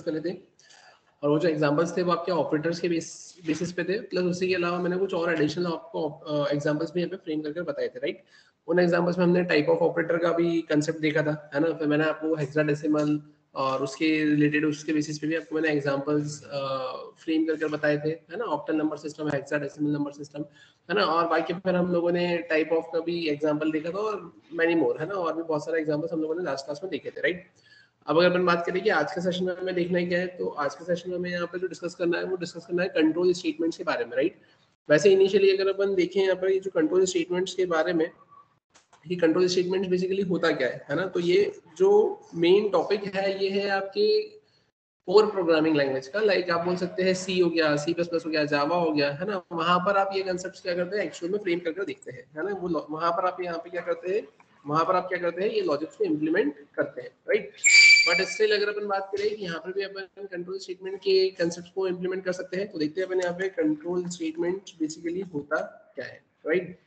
कर लेते हैं। और वो जो एग्जांपल्स थे वो आपके ऑपरेटर्स के बेसिस पे थे, प्लस उसी के अलावा मैंने कुछ और एडिशनल आपको एग्जांपल्स भी यहाँ पे फ्रेम करके बताए थे, राइट। उन एग्जांपल्स में हमने टाइप ऑफ ऑपरेटर का भी कंसेप्ट देखा था, है ना। फिर मैंने आपको हेक्साडेसिमल और उसके रिलेटेड उसके बेसिस पे भी आपको मैंने एग्जांपल्स फ्रेम करके बताए थे, है ना। Octal number system, hexadecimal number system, है ना। और बाकी फिर हम लोगों ने टाइप ऑफ का भी एग्जांपल देखा था और मैनी मोर, है ना। और भी बहुत सारे एग्जांपल्स हम लोगों ने लास्ट क्लास में देखे थे, राइट। अब अगर अपन बात करें कि आज के सेशन में हमें देखना है क्या है, तो आज के सेशन में हमें यहाँ पे जो डिस्कस करना है वो डिस्कस करना है कंट्रोल स्टेटमेंट्स के बारे में, राइट। वैसे इनिशियली अगर अपन देखें यहाँ पर ये जो कंट्रोल स्टेटमेंट्स के बारे में, ये कंट्रोल स्टेटमेंट्स बेसिकली होता क्या है ना। तो ये जो मेन टॉपिक है ये है आपके कोर प्रोग्रामिंग लैंग्वेज का। लाइक आप बोल सकते हैं सी हो गया, सी प्लस प्लस हो गया, जावा हो गया, है ना। वहां पर आप ये कंसेप्ट क्या करते हैं एक्चुअल में फ्रेम करके देखते हैं, है ना। वो वहां पर आप यहाँ पे क्या करते हैं, वहां पर आप क्या करते हैं, ये लॉजिक्स को इम्प्लीमेंट करते हैं, राइट। बट स्टिल अगर अपन बात करें कि यहाँ पर भी अपन कंट्रोल स्टेटमेंट के कंसेप्ट को इम्प्लीमेंट कर सकते हैं, तो देखते हैं अपन यहाँ पे कंट्रोल स्टेटमेंट बेसिकली होता क्या है, राइट।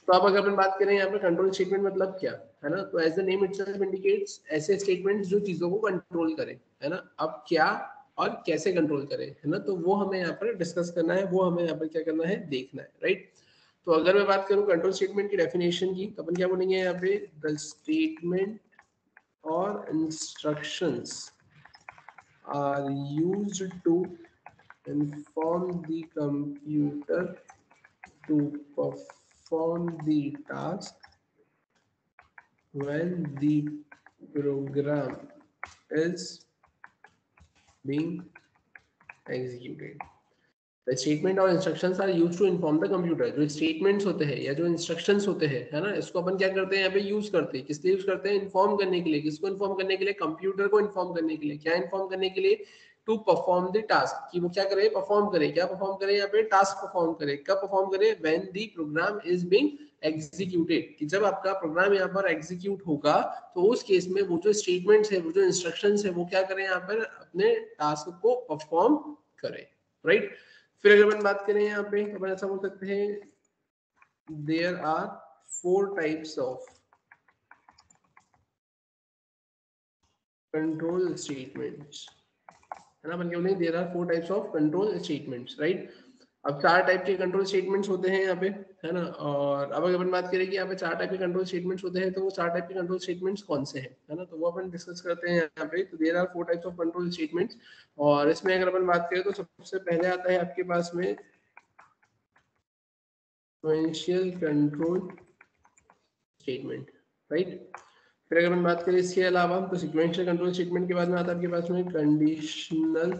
तो अब अगर अपन बात करें यहाँ पे कंट्रोल स्टेटमेंट मतलब क्या है ना, तो as the name itself indicates ऐसे स्टेटमेंट्स जो चीजों को कंट्रोल करें, है ना। अब क्या और कैसे कंट्रोल करें, है ना, तो वो हमें यहाँ पर डिस्कस करना है, वो हमें यहाँ पर क्या करना है, देखना है, राइट। तो अगर मैं बात करूँ कंट्रोल स्टेटमेंट की डेफिनेशन की, तो अपन क्या बोलेंगे यहाँ पे, द स्टेटमेंट और instructions are used to inform the computer to perform the task when the program is being executed. The statement और instructions are used to inform the computer. जो statements होते हैं या जो instructions होते हैं, है ना, इसको अपन क्या करते हैं यहाँ पे यूज करते हैं, किस लिए यूज करते हैं, इन्फॉर्म करने के लिए। किसको इन्फॉर्म करने के लिए, कंप्यूटर को इन्फॉर्म करने के लिए। क्या इन्फॉर्म करने के लिए, टू परफॉर्म द टास्क, कि वो क्या करे, परफॉर्म करे। क्या परफॉर्म करे यहाँ पे, टास्क परफॉर्म करे। कब परफॉर्म करे, when the program is being executed, कि जब आपका प्रोग्राम यहाँ पर एग्जीक्यूट होगा तो उस केस में वो जो स्टेटमेंट्स है, वो जो इंस्ट्रक्शंस है, वो क्या करें यहाँ पर, अपने टास्क को परफॉर्म करें, राइट। फिर अगर अपन बात करें यहाँ पे, अपन ऐसा बोल सकते हैं, there are 4 types of control statements, है ना। अपन क्या बोलेंगे, there are 4 types of control statements, right. अब 4 टाइप के कंट्रोल स्टेटमेंट्स होते हैं यहाँ पे, है ना। और अब अगर अपन बात करें कि यहाँ पे 4 टाइप के कंट्रोल स्टेटमेंट्स होते हैं, तो वो 4 टाइप के कंट्रोल स्टेटमेंट्स कौन से हैं, है ना, तो वो अपन डिस्कस करते हैं यहाँ पे। तो there are 4 types of control statements, और इसमें अगर अपन बात करें तो सबसे पहले आता है आपके पास में सीक्वेंशियल कंट्रोल स्टेटमेंट, राइट। फिर अगर हम बात करें इसके अलावा, तो सीक्वेंशियल कंट्रोल स्टेटमेंट के बाद में आता है आपके पास में कंडीशनल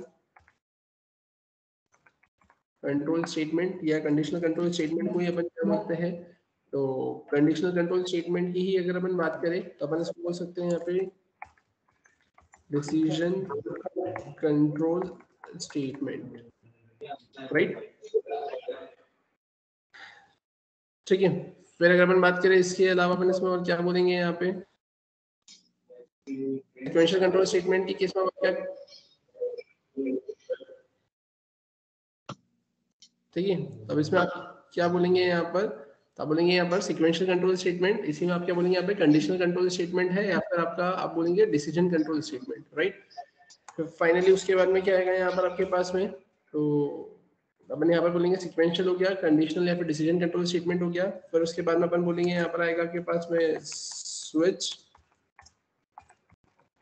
कंट्रोल स्टेटमेंट, या कंडीशनल कंट्रोल स्टेटमेंट को ही अपन क्या बोलते हैं, तो कंडीशनल कंट्रोल स्टेटमेंट की ही अगर अपन बात करें तो अपन इसको बोल सकते हैं यहाँ पे डिसीजन कंट्रोल स्टेटमेंट, राइट, ठीक है। फिर अगर अपन बात करें इसके अलावा, अपन इसमें और क्या बोलेंगे यहाँ पे, सीक्वेंशियल कंट्रोल स्टेटमेंट की केस में क्या, ठीक है। अब इसमें आप क्या बोलेंगे यहाँ पर, तो आप बोलेंगे यहाँ पर सीक्वेंशियल कंट्रोल स्टेटमेंट, इसी में आप क्या बोलेंगे यहाँ पे, कंडीशनल कंट्रोल स्टेटमेंट है, या फिर आपका आप बोलेंगे डिसीजन कंट्रोल स्टेटमेंट, राइट। फिर फाइनली उसके बाद में क्या आएगा यहाँ पर आपके पास में, तो अपन यहाँ पर बोलेंगे सीक्वेंशियल हो गया, कंडीशनल या फिर डिसीजन कंट्रोल स्टेटमेंट हो गया। फिर उसके बाद में अपन बोलेंगे यहाँ पर आएगा आपके पास में स्विच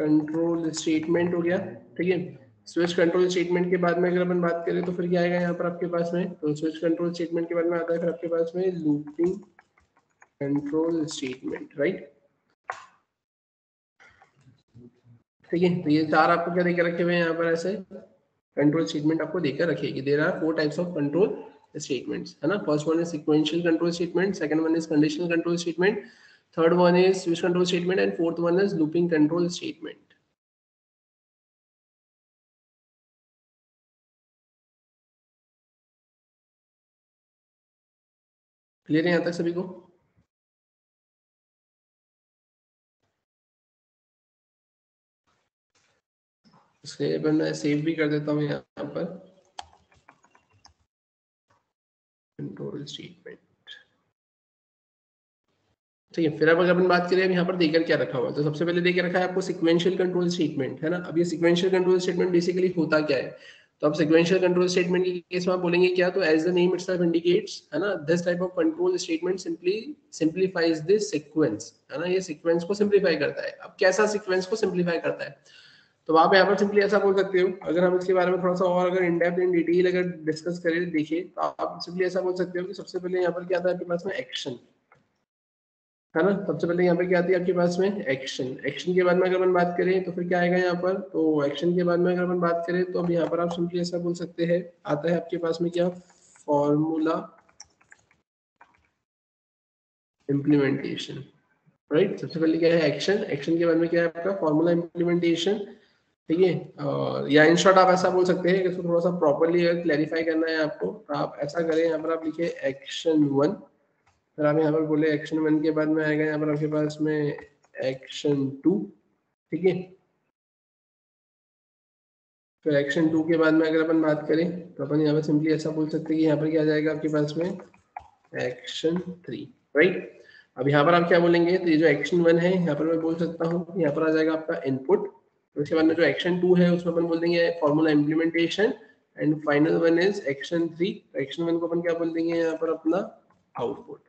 कंट्रोल स्टेटमेंट हो गया, ठीक है। स्विच कंट्रोल स्टेटमेंट के बाद में अगर अपन बात करें तो फिर क्या आएगा यहाँ पर आपके पास में, तो स्विच कंट्रोल स्टेटमेंट के बाद में आता है फिर आपके पास में लूपिंग कंट्रोल स्टेटमेंट, राइट, ठीक है। तो ये 4 आपको क्या देकर रखे हुए हैं यहाँ पर, ऐसे कंट्रोल स्टेटमेंट आपको देकर रखेगी। There are 4 types of control statements, है ना। First one is sequential control statement, second one is conditional control statement, third one is switch control statement, and fourth one is looping control statement. Clear है यहाँ तक सभी को? इसके बाद मैं सेव भी कर देता हूँ यहाँ पर कंट्रोल स्टेटमेंट, ठीक है। फिर अब अगर अपन बात करें अब यहाँ पर देकर क्या रखा हुआ है, तो सबसे पहले देकर रखा है आपको सिक्वेंशियल कंट्रोल स्टेटमेंट, है ना। अब ये सिक्वेंशियल कंट्रोल स्टेटमेंट बेसिकली होता क्या है, तो अब सिक्वेंशियल कंट्रोल स्टेटमेंट के केस में आप बोलेंगे क्या, तो as the name itself indicates, है ना, this type of control statement simply simplifies this sequence, है ना, ये सीक्वेंस को सिंप्लीफाई करता है। अब कैसा सीक्वेंस को सिंप्लीफाई करता है, तो आप यहाँ पर सिंपली ऐसा बोल सकते हो, अगर हम इसके बारे में थोड़ा सा और अगर इन डेप्थ इन डिटेल अगर डिस्कस करें देखिए, तो आप सिंपली ऐसा बोल सकते हो कि सबसे पहले यहाँ पर क्या था आपके पास में एक्शन, है ना। सबसे पहले यहाँ पे क्या आती है आपके पास में एक्शन, एक्शन के बाद में अगर अपन बात करें तो फिर क्या आएगा यहाँ पर, तो एक्शन के बाद में अगर अपन बात करें तो अब यहाँ पर आप सिंपली ऐसा बोल सकते हैं, आता है आपके पास में क्या, फॉर्मूला इम्प्लीमेंटेशन, राइट। सबसे पहले क्या है एक्शन, एक्शन के बाद में क्या है आपका फॉर्मूला इम्प्लीमेंटेशन, ठीक है। या इन शॉर्ट आप ऐसा बोल सकते हैं कि इसको थोड़ा सा प्रॉपर्ली अगर क्लैरिफाई करना है आपको, तो आप ऐसा करें, यहाँ पर आप लिखे एक्शन 1, फिर आप यहाँ पर बोले एक्शन 1 के बाद में आएगा यहाँ पर आपके पास में एक्शन 2, ठीक है। फिर एक्शन 2 के बाद में अगर अपन बात करें तो अपन यहाँ पर सिंपली ऐसा बोल सकते हैं कि यहाँ पर क्या आ जाएगा आपके पास में एक्शन 3, राइट। अब यहाँ पर आप क्या बोलेंगे, तो ये जो एक्शन 1 है यहाँ पर मैं बोल सकता हूँ यहाँ पर आ जाएगा आपका इनपुट, उसके बाद में जो एक्शन 2 है उसमें अपन बोल देंगे formula implementation, and final one is action 3, action 1 को अपन क्या बोल देंगे यहाँ पर अपना आउटपुट,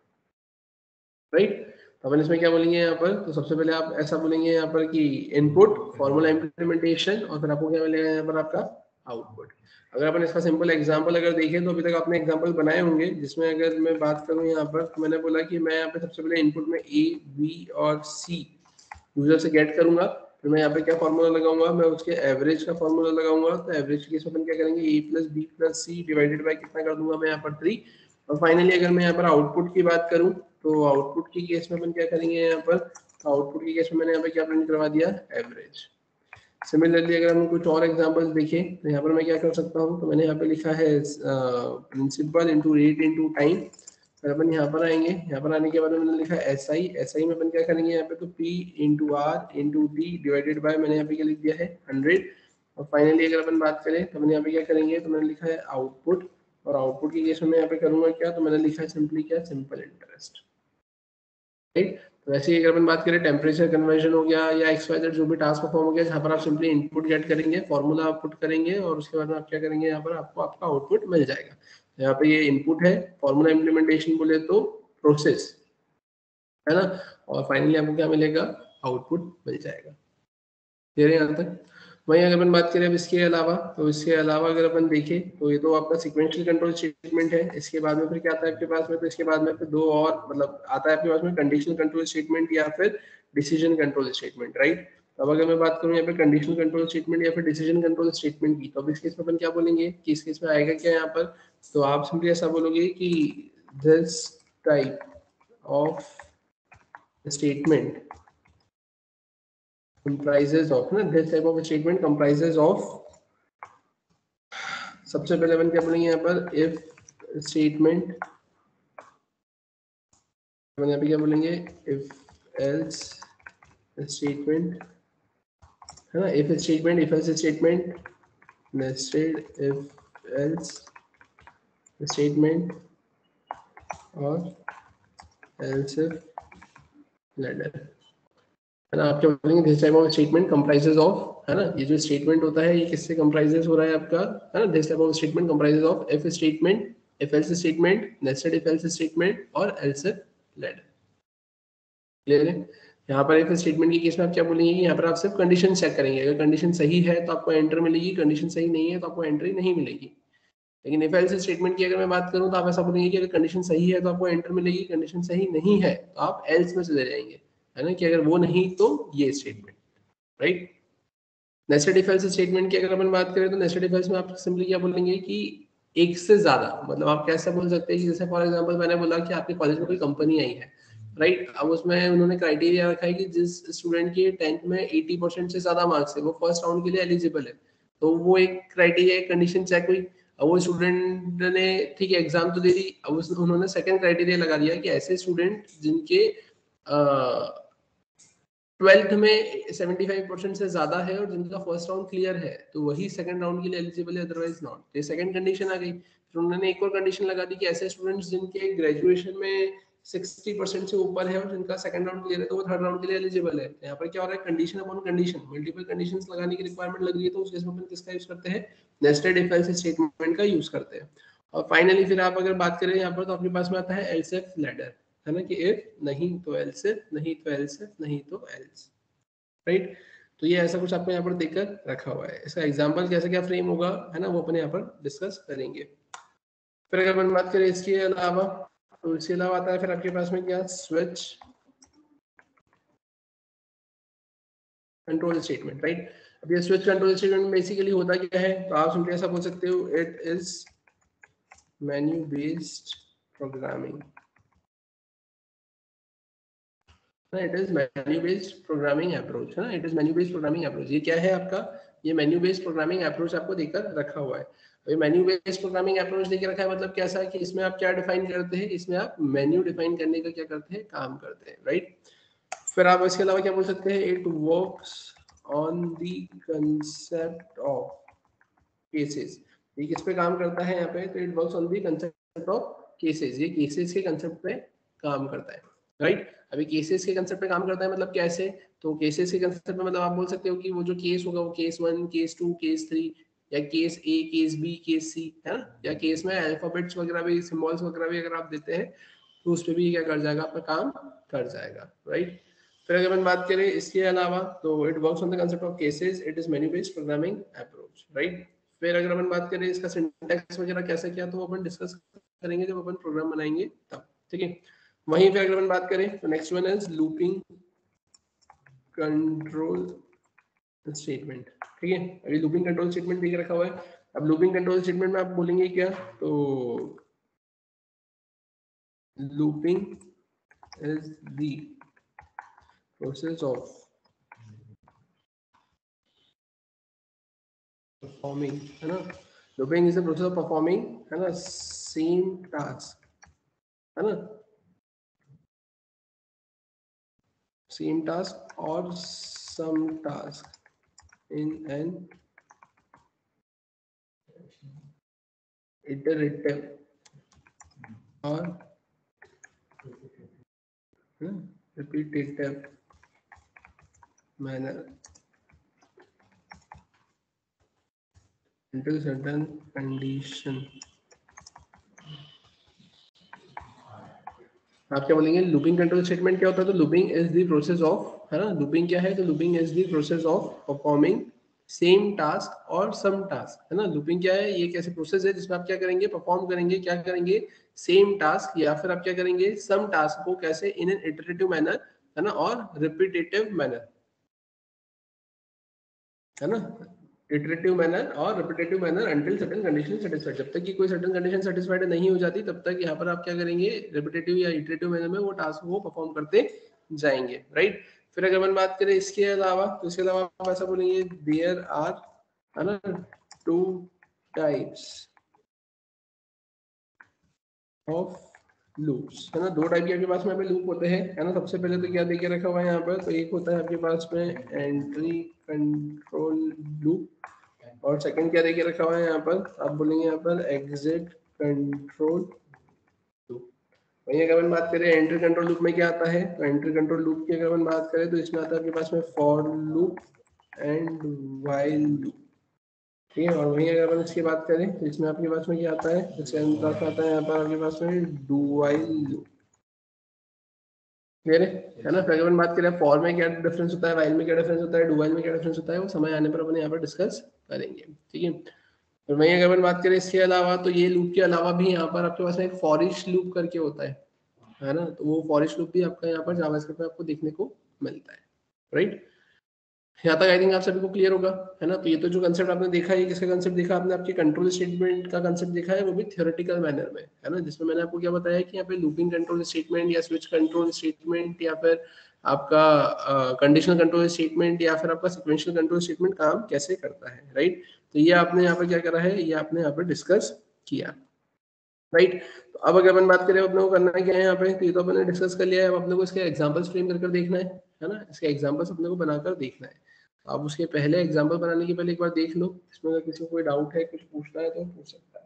राइट। तो अपन इसमें क्या बोलेंगे यहाँ पर, तो सबसे पहले आप ऐसा बोलेंगे यहाँ पर कि इनपुट फॉर्मूला इम्प्लीमेंटेशन, और फिर आपको क्या मिलेगा यहाँ पर आपका आउटपुट। अगर अपन इसका सिंपल एग्जांपल अगर देखें तो अभी तक आपने एग्जांपल बनाए होंगे, जिसमें अगर मैं बात करूं यहाँ पर, तो मैंने बोला कि मैं यहाँ पे सबसे पहले इनपुट में ए बी और सी यूजर से गेट करूंगा, फिर मैं यहाँ पे क्या फॉर्मूला लगाऊंगा, मैं उसके एवरेज का फॉर्मूला लगाऊंगा, तो एवरेज के केस में अपन क्या करेंगे, A plus B plus C divided by कितना कर दूंगा मैं यहाँ पर 3, और फाइनली अगर मैं यहाँ पर आउटपुट की बात करूं तो आउटपुट की केस में अपन क्या करेंगे यहाँ पर, आउटपुट की केस में मैंने यहाँ पे क्या प्रिंट करवा दिया, एवरेज। सिमिलरली अगर हम कुछ और एग्जांपल्स देखें तो यहाँ पर मैं क्या कर सकता हूँ, तो मैंने यहाँ पे लिखा है principal into rate into time, फिर अपन यहाँ पर आएंगे, यहाँ पर आने के बाद मैंने लिखा है एस आई में अपन क्या करेंगे यहाँ पे, तो P into R into D divided by मैंने यहाँ पे क्या लिख दिया है 100, और फाइनली अगर अपन बात करें तो मैंने यहाँ पे क्या करेंगे, तो मैंने लिखा है आउटपुट, और आउटपुट की केस में मैं यहाँ पे करूंगा क्या, तो मैंने लिखा है सिंपली क्या, सिंपल इंटरेस्ट, राइट। तो वैसे ही अगर अपन बात करें टेम्परेचर कन्वर्जन हो गया या XYZ जो भी टास्क परफॉर्म हो गया, जहाँ पर आप सिंपली इनपुट गेट करेंगे, फॉर्मूला आउटपुट करेंगे, और उसके बाद में आप क्या करेंगे यहाँ पर आपको आपका आउटपुट मिल जाएगा। यहाँ पे ये इनपुट है, फॉर्मूला इम्प्लीमेंटेशन बोले तो प्रोसेस, है ना, और फाइनली आपको क्या मिलेगा, आउटपुट मिल जाएगा। क्लियर है यहाँ तक। वहीं अगर अपन बात करें अब इसके अलावा, तो इसके अलावा अगर अपन देखें तो ये तो आपका सिक्वेंशियल कंट्रोल स्टेटमेंट है, इसके बाद में फिर क्या आता है आपके पास में, तो इसके बाद में फिर दो और मतलब आता है आपके पास में कंडीशनल कंट्रोल स्टेटमेंट या फिर डिसीजन कंट्रोल स्टेटमेंट, राइट। अब अगर मैं बात करूं यहाँ पे कंडीशनल कंट्रोल स्टेटमेंट या फिर डिसीजन कंट्रोल स्टेटमेंट की, तो अब इस केस में अपन क्या बोलेंगे कि इस केस में आएगा क्या यहाँ पर, तो आप सिंपली ऐसा बोलोगे कि this type of statement comprises of, ना, this type of statement comprises of, सबसे पहले अपन क्या बोलेंगे यहाँ पर, if statement, अपन यहाँ पे क्या बोलेंगे, if else statement, है ना, if statement, if else statement, nested if else statement और else if ladder, है ना। आप क्या बोलेंगे, this type of statement comprises of, है ना, ये जो स्टेटमेंट होता है ये किससे कंप्राइजेस हो रहा है आपका, है ना, this type of statement comprises of if statement, if else statement, nested if else statement और एल्स इफ लेड। क्लियर है। यहाँ पर इफ स्टेटमेंट के केस में आप क्या बोलेंगे कि यहाँ पर आप सिर्फ कंडीशन चेक करेंगे, अगर कंडीशन सही है तो आपको एंटर मिलेगी, कंडीशन सही नहीं है तो आपको एंट्री नहीं मिलेगी। लेकिन इफ एल्स स्टेटमेंट की अगर मैं बात करूँ तो आप ऐसा बोलेंगे कि अगर कंडीशन सही है तो आपको एंटर मिलेगी, कंडीशन सही नहीं है तो आप एल्स में चले जाएंगे, है ना, कि अगर वो नहीं तो ये statement, right. Nested if else statement की अगर अपन बात करें तो नेस्टेड इफ एल्स में आप सिंपली क्या बोलेंगे कि एक से ज्यादा, मतलब आप कैसे बोल सकते हैं कि जैसे फॉर एग्जांपल मैंने बोला कि आपके कॉलेज में कोई कंपनी आई है, राइट। अब उसमें उन्होंने क्राइटेरिया रखा है कि जिस स्टूडेंट के 10th में 80% से ज्यादा मार्क्स है वो फर्स्ट राउंड के लिए एलिजिबल है, तो वो एक क्राइटेरिया, एक कंडीशन चेक हुई। अब वो स्टूडेंट ने ठीक है एग्जाम तो दे दी, अब उन्होंने सेकंड क्राइटेरिया लगा दिया कि ऐसे स्टूडेंट जिनके 12th में 75% से ज्यादा है और जिनका फर्स्ट राउंड क्लियर है तो वही सेकंड राउंड के लिए एलिजिबल है, अदरवाइज नॉट। तो ये सेकंड कंडीशन आ गई। फिर उन्होंने एक और कंडीशन लगा दी कि ऐसे स्टूडेंट्स जिनके ग्रेजुएशन में 60% से ऊपर है और जिनका सेकंड राउंड क्लियर है तो वो थर्ड राउंड के लिए एलिजिबल है। यहाँ पर क्या हो रहा है, condition upon condition, multiple conditions लगाने की रिक्वायरमेंट लग रही है, तो उस केस में अपन किसका यूज करते हैं, नेस्टेड इफ एल्स स्टेटमेंट का यूज करते हैं। और फाइनली फिर आप अगर बात करें यहाँ पर तो आपके पास में आता है एल्स इफ लैडर, है ना, कि इफ नहीं तो एल्स इफ, नहीं तो एल्स इफ, नहीं तो एल्स, राइट। तो ये ऐसा कुछ आपको यहाँ पर देकर रखा हुआ है। इसका एग्जांपल कैसे क्या फ्रेम होगा, है ना, वो अपन यहाँ पर डिस्कस करेंगे। फिर अगर अपन बात करें इसके अलावा, तो इसके अलावा आता है फिर आपके पास में क्या, स्विच कंट्रोल स्टेटमेंट, राइट। अब ये स्विच कंट्रोल स्टेटमेंट बेसिकली होता क्या है, तो आप सिंपली ऐसा बोल सकते हो, it is menu based programming, it is menu based programming approach, है ना, it is menu based programming approach. ये क्या है आपका, ये मेन्यू बेस्ड प्रोग्रामिंग अप्रोच आपको देकर रखा हुआ है। अभी मेन्यू बेस्ड प्रोग्रामिंग अप्रोच देकर रखा है मतलब कैसा है कि इसमें आप क्या डिफाइन करते हैं, इसमें आप मेन्यू डिफाइन करने का क्या करते हैं, काम करते हैं, राइट। फिर आप इसके अलावा क्या बोल सकते हैं, it works on the concept of cases. ये किस पे काम करता है यहाँ पे, तो it works on the concept of cases, ये केसेस के कंसेप्ट पे काम करता है, राइट। अभी केसेस के कंसेप्ट पे काम करता है मतलब कैसे, तो केसेस के कंसेप्ट में मतलब आप बोल सकते हो कि वो जो केस होगा वो केस 1, केस 2, केस 3, या केस ए, केस बी, केस सी, है ना, या केस में अल्फाबेट्स वगैरह भी, सिंबल्स वगैरह भी अगर आप देते हैं तो उस पर भी क्या कर जाएगा, आपका काम कर जाएगा, राइट। फिर अगर अपन बात करें इसके अलावा, तो it works on the concept of cases, it is menu based programming approach, right. फिर अगर अपन बात करें इसका सिंटैक्स वगैरह कैसे क्या, तो अपन डिस्कस करेंगे जब अपन प्रोग्राम बनाएंगे तब, ठीक है। वहीं पे अगर अपन बात करें तो next one is looping control statement, ठीक है। अभी लूपिंग कंट्रोल स्टेटमेंट देख रखा हुआ है। अब लूपिंग कंट्रोल स्टेटमेंट में आप बोलेंगे क्या, तो looping is the process of performing, है ना, looping is the process of performing, है ना, सेम टास्क, है ना, सेम टास्क और some task in an iterative और repetitive manner until certain condition। आप क्या बोलेंगे, लूपिंग कंट्रोल स्टेटमेंट क्या होता है, तो looping is the process of, है ना, लूपिंग क्या है, तो looping is the process of performing same task और सम टास्क, है ना। लूपिंग क्या है, ये एक ऐसे प्रोसेस है जिसमें आप क्या करेंगे, परफॉर्म करेंगे, क्या करेंगे, सेम टास्क या फिर आप क्या करेंगे, सम टास्क को कैसे, इन एन इटरेटिव मैनर, है ना, और रिपीटेटिव मैनर, है ना, इटरेटिव मैनर और repetitive manner until certain condition satisfied. जब तक कि कोई सर्टेन कंडीशन सेटिस्फाइड नहीं हो जाती तब तक यहाँ पर आप क्या करेंगे, रिपीटेटिव या इटरेटिव मैनर में वो टास्क को परफॉर्म करते जाएंगे, राइट। फिर अगर अपन बात करें इसके अलावा, तो इसके अलावा आप ऐसा बोलेंगे, देयर आर, है ना, टू टाइप्स ऑफ लूप्स, है ना, दो टाइप के आपके पास में यहाँ पे लूप होते हैं, है ना। सबसे पहले तो क्या देके रखा हुआ है यहाँ पर, तो एक होता है आपके पास में एंट्री कंट्रोल लूप, और सेकंड क्या देके रखा हुआ है यहाँ पर, आप बोलेंगे यहाँ पर एग्जिट कंट्रोल लूप। वहीं अगर अपन बात करें एंट्री कंट्रोल लूप में क्या आता है, तो एंट्री कंट्रोल लूप की अगर अपन बात करें तो इसमें आता है आपके पास में for loop and while loop, ठीक है। और वहीं अगर अपन इसकी बात करें तो इसमें आपके पास में क्या आता है, इसके अंदर आता है यहाँ पर आपके पास में डू व्हाइल लूप, क्लियर है ना। फिर अगर अपन बात करें फॉर में क्या डिफरेंस होता है, व्हाइल में क्या डिफरेंस होता है, डू व्हाइल में क्या डिफरेंस होता है, वो समय आने पर अपन यहाँ पर डिस्कस करेंगे, ठीक है। और वहीं अगर अपन बात करें इसके अलावा, तो ये लूप के अलावा भी यहाँ पर आपके पास में एक फॉरिश लूप करके होता है ना, तो वो फॉरिश लूप भी आपका यहाँ पर जावास्क्रिप्ट में आपको देखने को मिलता है, राइट। यहाँ तक आई थिंक आप सभी को क्लियर होगा, है ना। तो ये तो जो कंसेप्ट आपने देखा है, किसका कंसेप्ट देखा आपने, आपके कंट्रोल स्टेटमेंट का कंसेप्ट देखा है, वो भी थियोरेटिकल मैनर में, है ना, जिसमें मैंने आपको क्या बताया कि यहाँ पे लूपिंग कंट्रोल स्टेटमेंट या स्विच कंट्रोल स्टेटमेंट या फिर आपका कंडीशनल कंट्रोल स्टेटमेंट या फिर आपका सिक्वेंशियल कंट्रोल स्टेटमेंट काम कैसे करता है, राइट। तो ये आपने यहाँ पर क्या करा है, ये आपने यहाँ पर डिस्कस किया, राइट। तो अब अगर अपन बात करें अपने को करना है क्या है यहाँ पे, तो ये तो अपने डिस्कस कर लिया है, अब अपने को इसके एग्जांपल्स फ्रेम कर देखना है ना, इसके एग्जांपल्स अपने को बनाकर देखना है। तो आप उसके पहले एग्जांपल बनाने के पहले एक बार देख लो, इसमें अगर किसी को कोई डाउट है, कुछ पूछना है तो पूछ सकता है।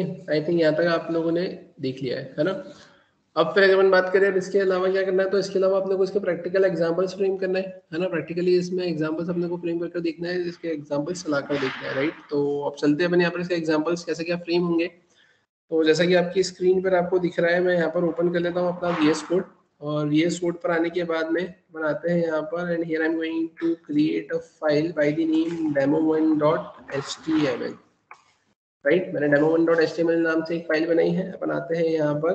आई थिंक यहाँ तक आप लोगों ने देख लिया है ना। अब फिर अगर अपन बात करें अब इसके अलावा क्या करना है, तो इसके अलावा अपने को इसके प्रैक्टिकल एग्जांपल्स फ्रेम करना है ना। प्रैक्टिकली इसमें एग्जांपल्स अपने को फ्रेम करके देखना है, इसके एग्जांपल्स चलाकर देखना है, राइट। तो अब चलते हैं अपन यहाँ पर इसके एग्जांपल्स कैसे क्या फ्रेम होंगे। तो जैसा कि आपकी स्क्रीन पर आपको दिख रहा है, मैं यहाँ पर ओपन कर लेता हूँ अपना VS कोड, और VS कोड पर आने के बाद में बनाते हैं यहाँ पर, and here I am going to create a file by the name demo1.html, right. मैंने demo1.html नाम से एक फाइल बनाई है। अपन आते हैं यहाँ पर,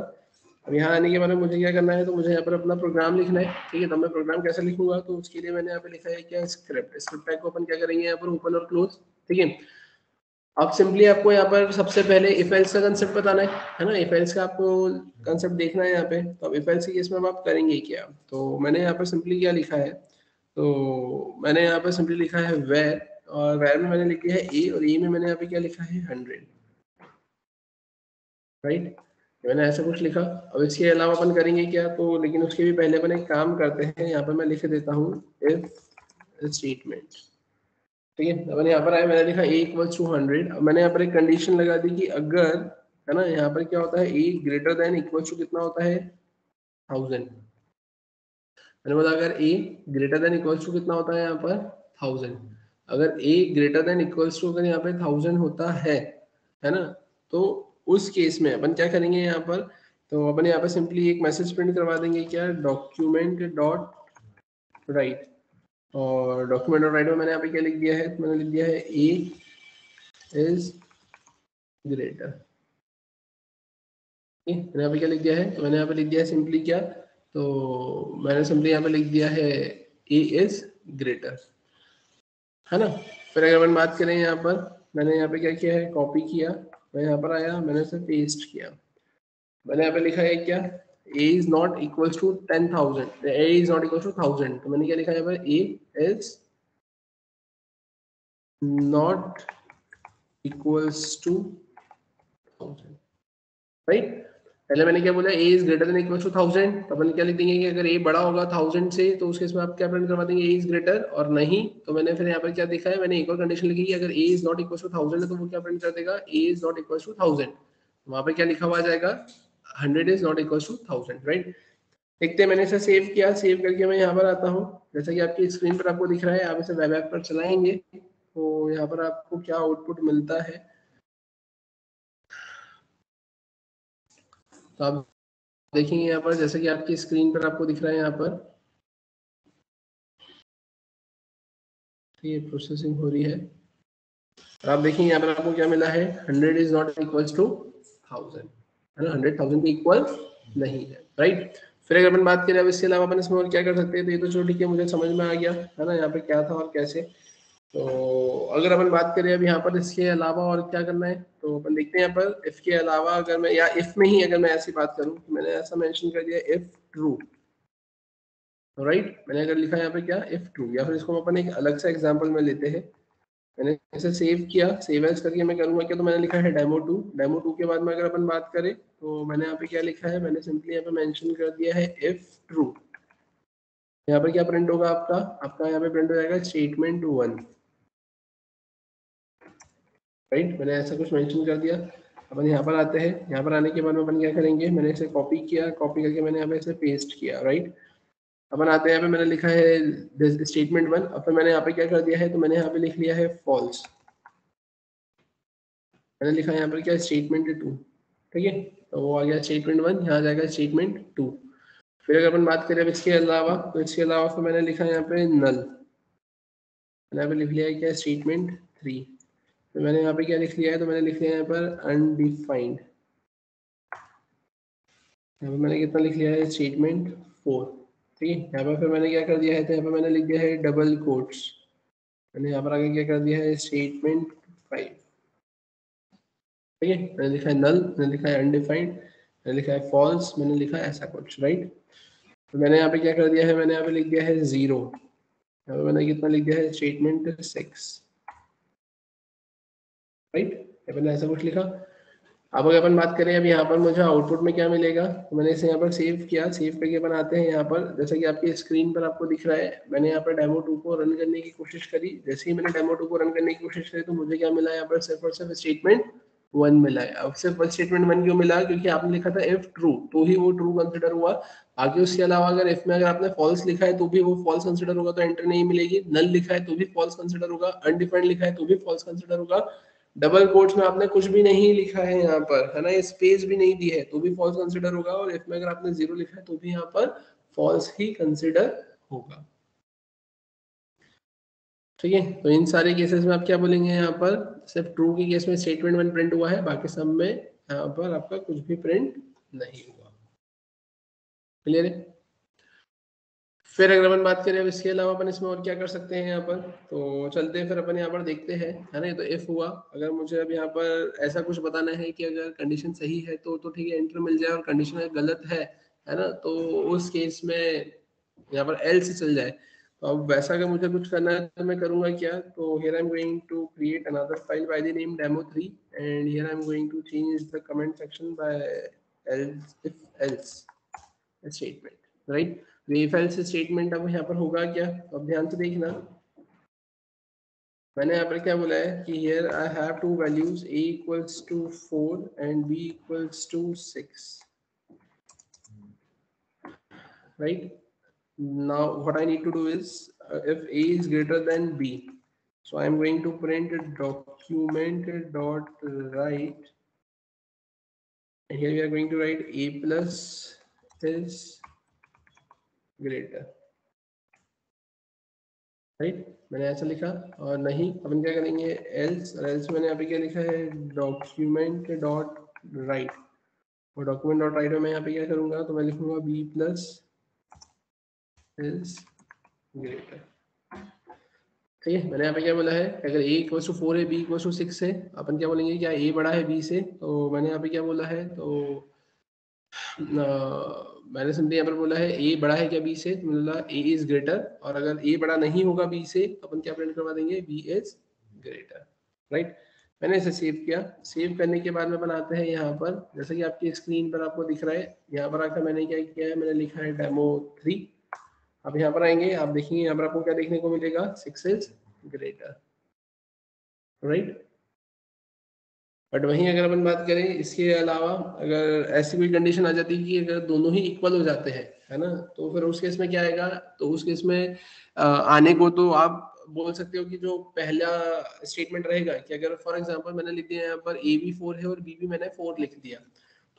अब यहाँ आने के बाद में मुझे क्या करना है, तो मुझे यहाँ पर अपना प्रोग्राम लिखना है, ठीक है। तो मैं प्रोग्राम कैसे लिखूंगा, तो उसके लिए मैंने यहाँ पे लिखा है क्या, स्क्रिप्ट। स्क्रिप्ट टैग को अपन क्या करेंगे यहाँ पर ओपन और क्लोज, ठीक है। अब सिंपली आपको यहाँ पर सबसे पहले इफ एल्स का कंसेप्ट बताना है ना। इफ एल्स का आपको कंसेप्ट देखना है यहाँ पे। तो अब इफ एल्स के केस में अब आप करेंगे क्या, तो मैंने यहाँ पर सिंपली क्या लिखा है, तो मैंने यहाँ पर सिंपली लिखा है वेर, और वेर में मैंने लिख दिया है ए, और ए में मैंने यहाँ पे क्या लिखा है 100, राइट। मैंने ऐसा कुछ लिखा। अब इसके अलावा अपन करेंगे क्या, तो लेकिन उसके भी पहले अपन एक काम करते हैं, यहाँ पर मैं लिख देता हूँ इफ स्टेटमेंट, ठीक है। अपन यहाँ पर आए, मैंने लिखा a इक्वल्स टू 100। अब मैंने यहाँ पर एक कंडीशन लगा दी कि अगर, है ना, यहाँ पर क्या होता है a greater than equals to कितना होता है 1000। मैंने बोला अगर a greater than equals to कितना होता है यहाँ पर 1000। अगर a greater than equals to अगर यहाँ पे 1000 होता है ना, तो उस केस में अपन क्या करेंगे यहाँ पर, तो अपन यहाँ पर सिंपली एक मैसेज प्रिंट करवा देंगे क्या, डॉक्यूमेंट डॉट राइट। और डॉक्यूमेंट डॉट राइट में मैंने यहाँ पे क्या लिख दिया है, तो मैंने लिख दिया है a इज ग्रेटर, मैंने यहाँ पे क्या लिख दिया है, तो मैंने यहाँ पे लिख दिया है सिंपली क्या, तो मैंने सिंपली यहाँ पे लिख दिया है a इज ग्रेटर, है ना। फिर अगर अपन बात करें यहाँ पर, मैंने यहाँ पे क्या किया है, कॉपी किया, मैं यहाँ पर आया, मैंने इसे पेस्ट किया। मैंने यहाँ पे लिखा है क्या, a is not equals to 10,000, a is not equals to 1000। तो मैंने क्या लिखा है यहाँ पर, a is not equals to 1000, right. पहले मैंने क्या बोला, a is greater than equal to 1000, तो अपन क्या लिख देंगे कि अगर a बड़ा होगा 1000 से, तो उस केस में आप क्या प्रिंट करवा देंगे, a इज ग्रेटर, और नहीं तो मैंने फिर यहाँ पर क्या देखा है, मैंने एक और कंडीशन लिखी कि अगर a is not equal to 1000 है, तो वो क्या प्रिंट कर देगा, a is not equal to 1000। वहां पे क्या लिखा हुआ जाएगा, 100 is not equal to 1000, right. देखते हैं, मैंने इसे सेव किया, सेव करके मैं यहाँ पर आता हूँ, जैसा कि आपकी स्क्रीन पर आपको दिख रहा है। आप इसे वेब ऐप पर चलाएंगे तो यहाँ पर आपको क्या आउटपुट मिलता है, तो आप देखेंगे यहाँ पर, जैसे कि आपकी स्क्रीन पर आपको दिख रहा है यहाँ पर, ये प्रोसेसिंग हो रही है, और आप देखेंगे यहाँ पर आपको क्या मिला है, 100 इज नॉट इक्वल्स टू 1000, है ना, 100,000 के इक्वल नहीं है, राइट। फिर अगर अपन बात करें अब इसके अलावा अपन इसमें और क्या कर सकते हैं, तो ये तो चलो ठीक है, मुझे समझ में आ गया, है ना, यहाँ पे क्या था और कैसे। तो अगर अपन बात करें अब यहाँ पर इसके अलावा और क्या करना है, तो अपन देखते हैं यहाँ पर इफ के अलावा, अगर मैं या इफ में ही अगर मैं ऐसी बात करूँ, तो मैंने ऐसा मेंशन कर दिया इफ ट्रू, राइट। मैंने अगर लिखा है यहाँ पे क्या, इफ ट्रू, या फिर इसको अपन एक अलग सा एग्जांपल में लेते हैं। मैंने इसे सेव किया, सेव एज करके मैं करूंगा क्या, तो मैंने लिखा है डेमो 2। डेमो 2 के बाद में अगर अपन बात करें, तो मैंने यहाँ पे क्या लिखा है, मैंने सिंपली यहाँ पे मेंशन कर दिया है इफ ट्रू। यहाँ पर क्या प्रिंट होगा आपका, आपका यहाँ पे प्रिंट हो जाएगा स्टेटमेंट 1, राइट। मैंने ऐसा कुछ मेंशन कर दिया। अपन यहाँ पर आते हैं, यहाँ पर आने के बाद में अपन क्या करेंगे, मैंने इसे कॉपी किया, कॉपी करके मैंने यहाँ पे इसे पेस्ट किया, राइट। अपन आते हैं, यहाँ पे मैंने लिखा है स्टेटमेंट 1। अब फिर मैंने यहाँ पे क्या कर दिया है, तो मैंने यहाँ पे लिख लिया है फॉल्स। मैंने लिखा है यहाँ पर क्या, स्टेटमेंट 2, ठीक है। तो वो आ गया स्टेटमेंट 1, यहाँ आ जाएगा स्टेटमेंट 2। फिर अगर अपन बात करें अब इसके अलावा, तो इसके अलावा फिर मैंने लिखा है यहाँ पे नल, मैंने यहाँ पे लिख लिया है क्या, स्टेटमेंट 3। तो मैंने यहाँ पे क्या लिख लिया है, तो मैंने लिख लिया है यहाँ पर अनडिफाइंड। यहाँ पे मैंने कितना लिख लिया है, स्टेटमेंट 4, ठीक है। यहाँ पर फिर मैंने क्या कर दिया है, तो यहाँ पर मैंने लिख दिया है डबल कोट्स। मैंने यहाँ पर आगे क्या कर दिया है, स्टेटमेंट 5, ठीक है। मैंने लिखा है नल, मैंने लिखा है अनडिफाइंड, मैंने लिखा है फॉल्स, मैंने लिखा है ऐसा कुछ, राइट। तो मैंने यहाँ पे क्या कर दिया है, मैंने यहाँ पे लिख दिया है 0। यहाँ पे मैंने कितना लिख दिया है, स्टेटमेंट 6, राइट। मैंने ऐसा कुछ लिखा। अब अगर अपन बात करें, अब यहाँ पर मुझे आउटपुट में क्या मिलेगा, तो मैंने इसे यहाँ पर सेव किया, सेव करके अपन आते हैं यहाँ पर, जैसा कि आपकी स्क्रीन पर आपको दिख रहा है, मैंने यहाँ पर डेमो 2 को रन करने की कोशिश करी। जैसे ही मैंने डेमो 2 को रन करने की कोशिश करी, तो मुझे क्या मिला यहाँ पर, सिर्फ और सिर्फ स्टेटमेंट 1 मिला है। अब सिर्फ स्टेटमेंट 1 क्यों मिला, क्योंकि आपने लिखा था इफ ट्रू, तो ही वो ट्रू कंसिडर हुआ। आगे उसके अलावा अगर इफ में अगर आपने फॉल्स लिखा है तो भी वो फॉल्स कंसिडर होगा, तो एंटर नहीं मिलेगी। नल लिखा है तो भी फॉल्स कंसिडर होगा, अनडिफाइंड लिखा है तो भी फॉल्स कंसिडर होगा। डबल कोट्स में आपने कुछ भी नहीं लिखा है यहाँ पर, है ना, स्पेस भी नहीं दी है तो भी फॉल्स कंसिडर होगा, और इफ में अगर आपने 0 लिखा है तो भी यहाँ पर फॉल्स ही कंसिडर होगा। ठीक है, तो इन सारे केसेस में आप क्या बोलेंगे, यहाँ पर सिर्फ ट्रू के केस में स्टेटमेंट 1 प्रिंट हुआ है, बाकी सब में यहाँ पर आपका कुछ भी प्रिंट नहीं हुआ। क्लियर है। फिर अगर अपन बात करें अब इसके अलावा अपन इसमें और क्या कर सकते हैं यहाँ पर, तो चलते हैं फिर अपन यहाँ पर देखते हैं, है ना। तो इफ हुआ, अगर मुझे अब यहाँ पर ऐसा कुछ बताना है कि अगर कंडीशन सही है तो ठीक है एंटर मिल जाए, और कंडीशन अगर गलत है ना, तो उस केस में यहाँ पर एल्स चल जाए। तो अब वैसा अगर मुझे कुछ करना है तो मैं करूंगा क्या, तो here I am going to create another file by the name demo3, and here I am going to change the comment section by else if else statement, right. If else statement अब यहाँ पर होगा क्या, अब ध्यान से देखना। मैंने यहाँ पर क्या बोला है कि here I have to values a equals to 4 and b equals to 6, right? Now what I need to do is if a is greater than b, so I am going to print document dot write, and here we are going to write a plus is greater, right. मैंने ऐसा लिखा, और नहीं अपन क्या करेंगे else, और else मैंने यहाँ पे क्या लिखा है डॉक्यूमेंट डॉट राइट, और डॉक्यूमेंट डॉट राइट में मैं यहाँ पे क्या करूंगा, तो मैं लिखूंगा बी प्लस इज ग्रेटर। ठीक है, मैंने यहाँ पे क्या बोला है, अगर a इक्वल्स टू 4 है, b इक्वल्स टू 6 है, अपन क्या बोलेंगे, क्या a बड़ा है b से, तो मैंने यहाँ पे क्या बोला है, तो मैंने सिंपली यहाँ पर बोला है a बड़ा है क्या b से, तो बोला a इज ग्रेटर, और अगर a बड़ा नहीं होगा b से तो अपन क्या प्रिंट करवा देंगे, b इज ग्रेटर, राइट। मैंने इसे सेव किया। सेव करने के बाद में बनाते हैं यहाँ पर, जैसे कि आपकी स्क्रीन पर आपको दिख रहा है, यहाँ पर आकर मैंने क्या किया है, मैंने लिखा है demo3। अब यहाँ पर आएंगे, आप देखेंगे यहाँ पर आपको क्या देखने को मिलेगा, 6 इज ग्रेटर, राइट। बट वहीं अगर अपन बात करें इसके अलावा, अगर ऐसी कोई कंडीशन आ जाती है कि अगर दोनों ही इक्वल हो जाते हैं, है ना, तो फिर उस केस में क्या आएगा, तो उस केस में आने को तो आप बोल सकते हो कि जो पहला स्टेटमेंट रहेगा कि अगर फॉर एग्जांपल मैंने लिख दिया यहाँ पर ए भी 4 है और बी भी मैंने 4 लिख दिया,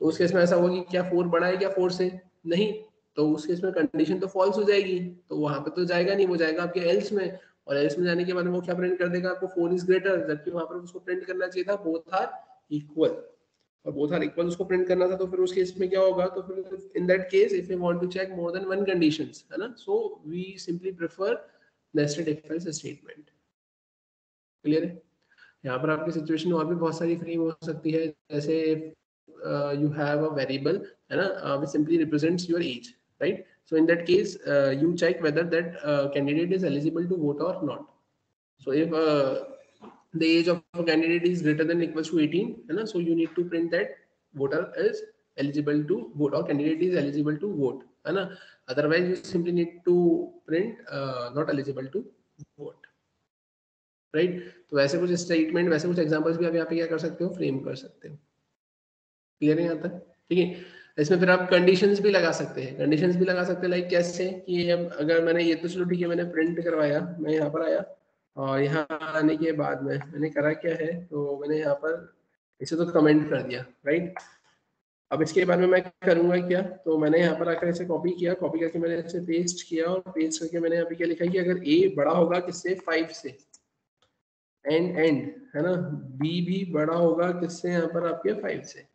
तो उस केस में ऐसा होगा कि क्या 4 बड़ा है क्या 4 से, नहीं, तो उस केस में कंडीशन तो फॉल्स हो जाएगी, तो वहां पे तो जाएगा नहीं, वो जाएगा आपके एल्स में, और एल्स में जाने के बाद वो क्या प्रिंट कर देगा आपको 4 इज ग्रेटर, जबकि वहां पर उसको प्रिंट करना चाहिए था बोथ आर इक्वल, और बोथ आर इक्वल उसको प्रिंट करना था। तो फिर उस केस में क्या होगा, तो फिर in that case if we want to check more than one conditions, है ना, so we simply prefer nested if else statement. Clear है। यहाँ पर आपकी सिचुएशन और भी बहुत सारी फ्रेम हो सकती है, जैसे you have a variable, है ना, which simply represents your age, right? So in that case you check whether that candidate is eligible to vote or not. So if the age of a candidate is greater than equals to 18, है ना, so you need to print that voter is eligible to vote or candidate is eligible to vote, है ना, otherwise you simply need to print not eligible to vote, right? तो वैसे कुछ statement, वैसे कुछ examples भी आप यहाँ पे क्या कर सकते हो, फ्रेम कर सकते हो। क्लियर है यहाँ तक, ठीक है। इसमें फिर आप कंडीशंस भी लगा सकते हैं, कंडीशंस भी लगा सकते हैं, लाइक कैसे कि अब अगर मैंने ये तो चलो ठीक है मैंने प्रिंट करवाया, मैं यहाँ पर आया, और यहाँ आने के बाद में मैंने करा क्या है, तो मैंने यहाँ पर इसे तो कमेंट कर दिया, राइट। अब इसके बाद में मैं करूंगा क्या, तो मैंने यहाँ पर आकर इसे कॉपी किया, कॉपी करके मैंने इसे पेस्ट किया, और पेस्ट करके मैंने यहाँ पे क्या लिखा कि अगर a बड़ा होगा किससे, 5 से, एंड है ना, b भी बड़ा होगा किससे, यहाँ पर आपके 5 से।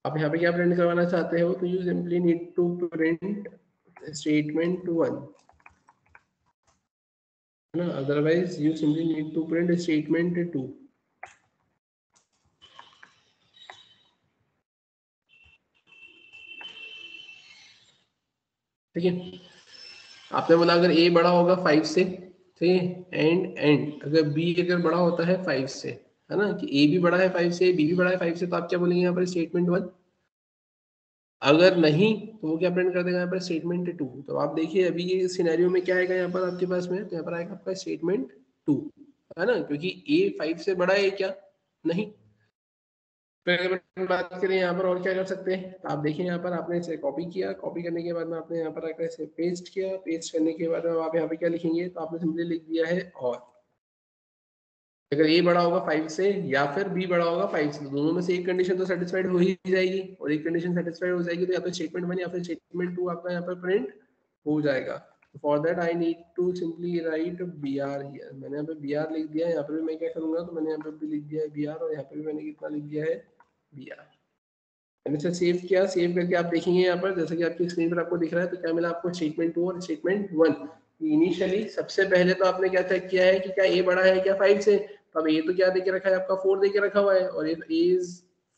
आप यहाँ पे क्या प्रिंट करवाना चाहते हो, तो you simply need to print statement 1, है ना, otherwise you simply need to print statement 2। ठीक है, आपने बोला अगर a बड़ा होगा 5 से, ठीक है, एंड अगर b अगर बड़ा होता है 5 से, है ना, कि a भी बड़ा है 5 से, b भी बड़ा है 5 से, तो आप क्या बोलेंगे यहाँ पर स्टेटमेंट 1। अगर नहीं तो वो क्या प्रिंट कर देगा यहाँ पर स्टेटमेंट 2। तो आप देखिए अभी ये सिनेरियो में क्या आएगा यहाँ पर आपके पास में, तो यहाँ पर आएगा आपका स्टेटमेंट 2, है ना, क्योंकि a 5 से बड़ा है क्या, नहीं। फिर अगर बात करें यहाँ पर और क्या कर सकते हैं, तो आप देखिए यहाँ पर आपने इसे कॉपी किया, कॉपी करने के बाद में आपने यहाँ पर आकर इसे पेस्ट किया, पेस्ट करने के बाद आप यहाँ पे क्या लिखेंगे, तो आपने सिंपली लिख दिया है और। अगर ए बड़ा होगा 5 से या फिर बी बड़ा होगा 5 से, तो दोनों में से एक कंडीशन तो सेटिस्फाइड हो ही जाएगी, और एक कंडीशन सेटिस्फाइड हो जाएगी तो या तो स्टेटमेंट 1 या फिर स्टेटमेंट 2 आपका यहाँ पर प्रिंट हो जाएगा। For that I need to simply write B R here. मैंने यहाँ पे बी आर लिख दिया है, यहाँ पर भी मैं क्या करूंगा, तो मैंने यहाँ पे भी लिख दिया है बी आर, और यहाँ पे भी मैंने कितना लिख दिया है बी आर। मैंने इसे सेव किया, सेव करके आप देखेंगे यहाँ पर जैसे कि आपकी स्क्रीन पर आपको दिख रहा है, तो क्या मिला आपको, स्टेटमेंट 2 और स्टेटमेंट 1। इनिशियली सबसे पहले तो आपने क्या चेक किया है कि क्या ए बड़ा है क्या 5 से, तो अब ए तो क्या देके रखा है आपका 4 देके रखा हुआ है, और इफ ए इज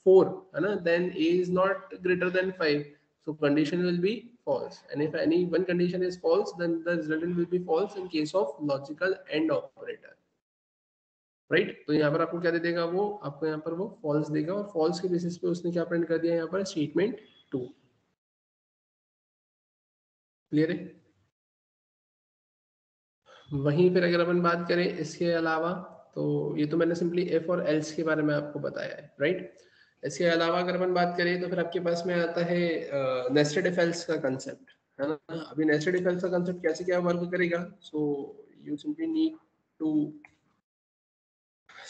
4 है ना, then A is not greater than 5, so condition will be false, and if any one condition is false then the result will be false in case of logical AND operator, right. तो यहाँ पर आपको क्या दे देगा, वो आपको यहाँ पर वो फॉल्स देगा, और फॉल्स के बेसिस पे उसने क्या प्रिंट कर दिया यहाँ पर, स्टेटमेंट 2। क्लियर है। वहीं फिर अगर अपन बात करें इसके अलावा, तो ये तो मैंने सिंपली इफ और एल्स के बारे में आपको बताया है, राइट। इसके अलावा अगर अपन बात करें तो फिर आपके पास में आता है नेस्टेड इफ एल्स का कंसेप्ट, है ना। अभी नेस्टेड इफ एल्स का कंसेप्ट कैसे क्या वर्क करेगा, so you simply need to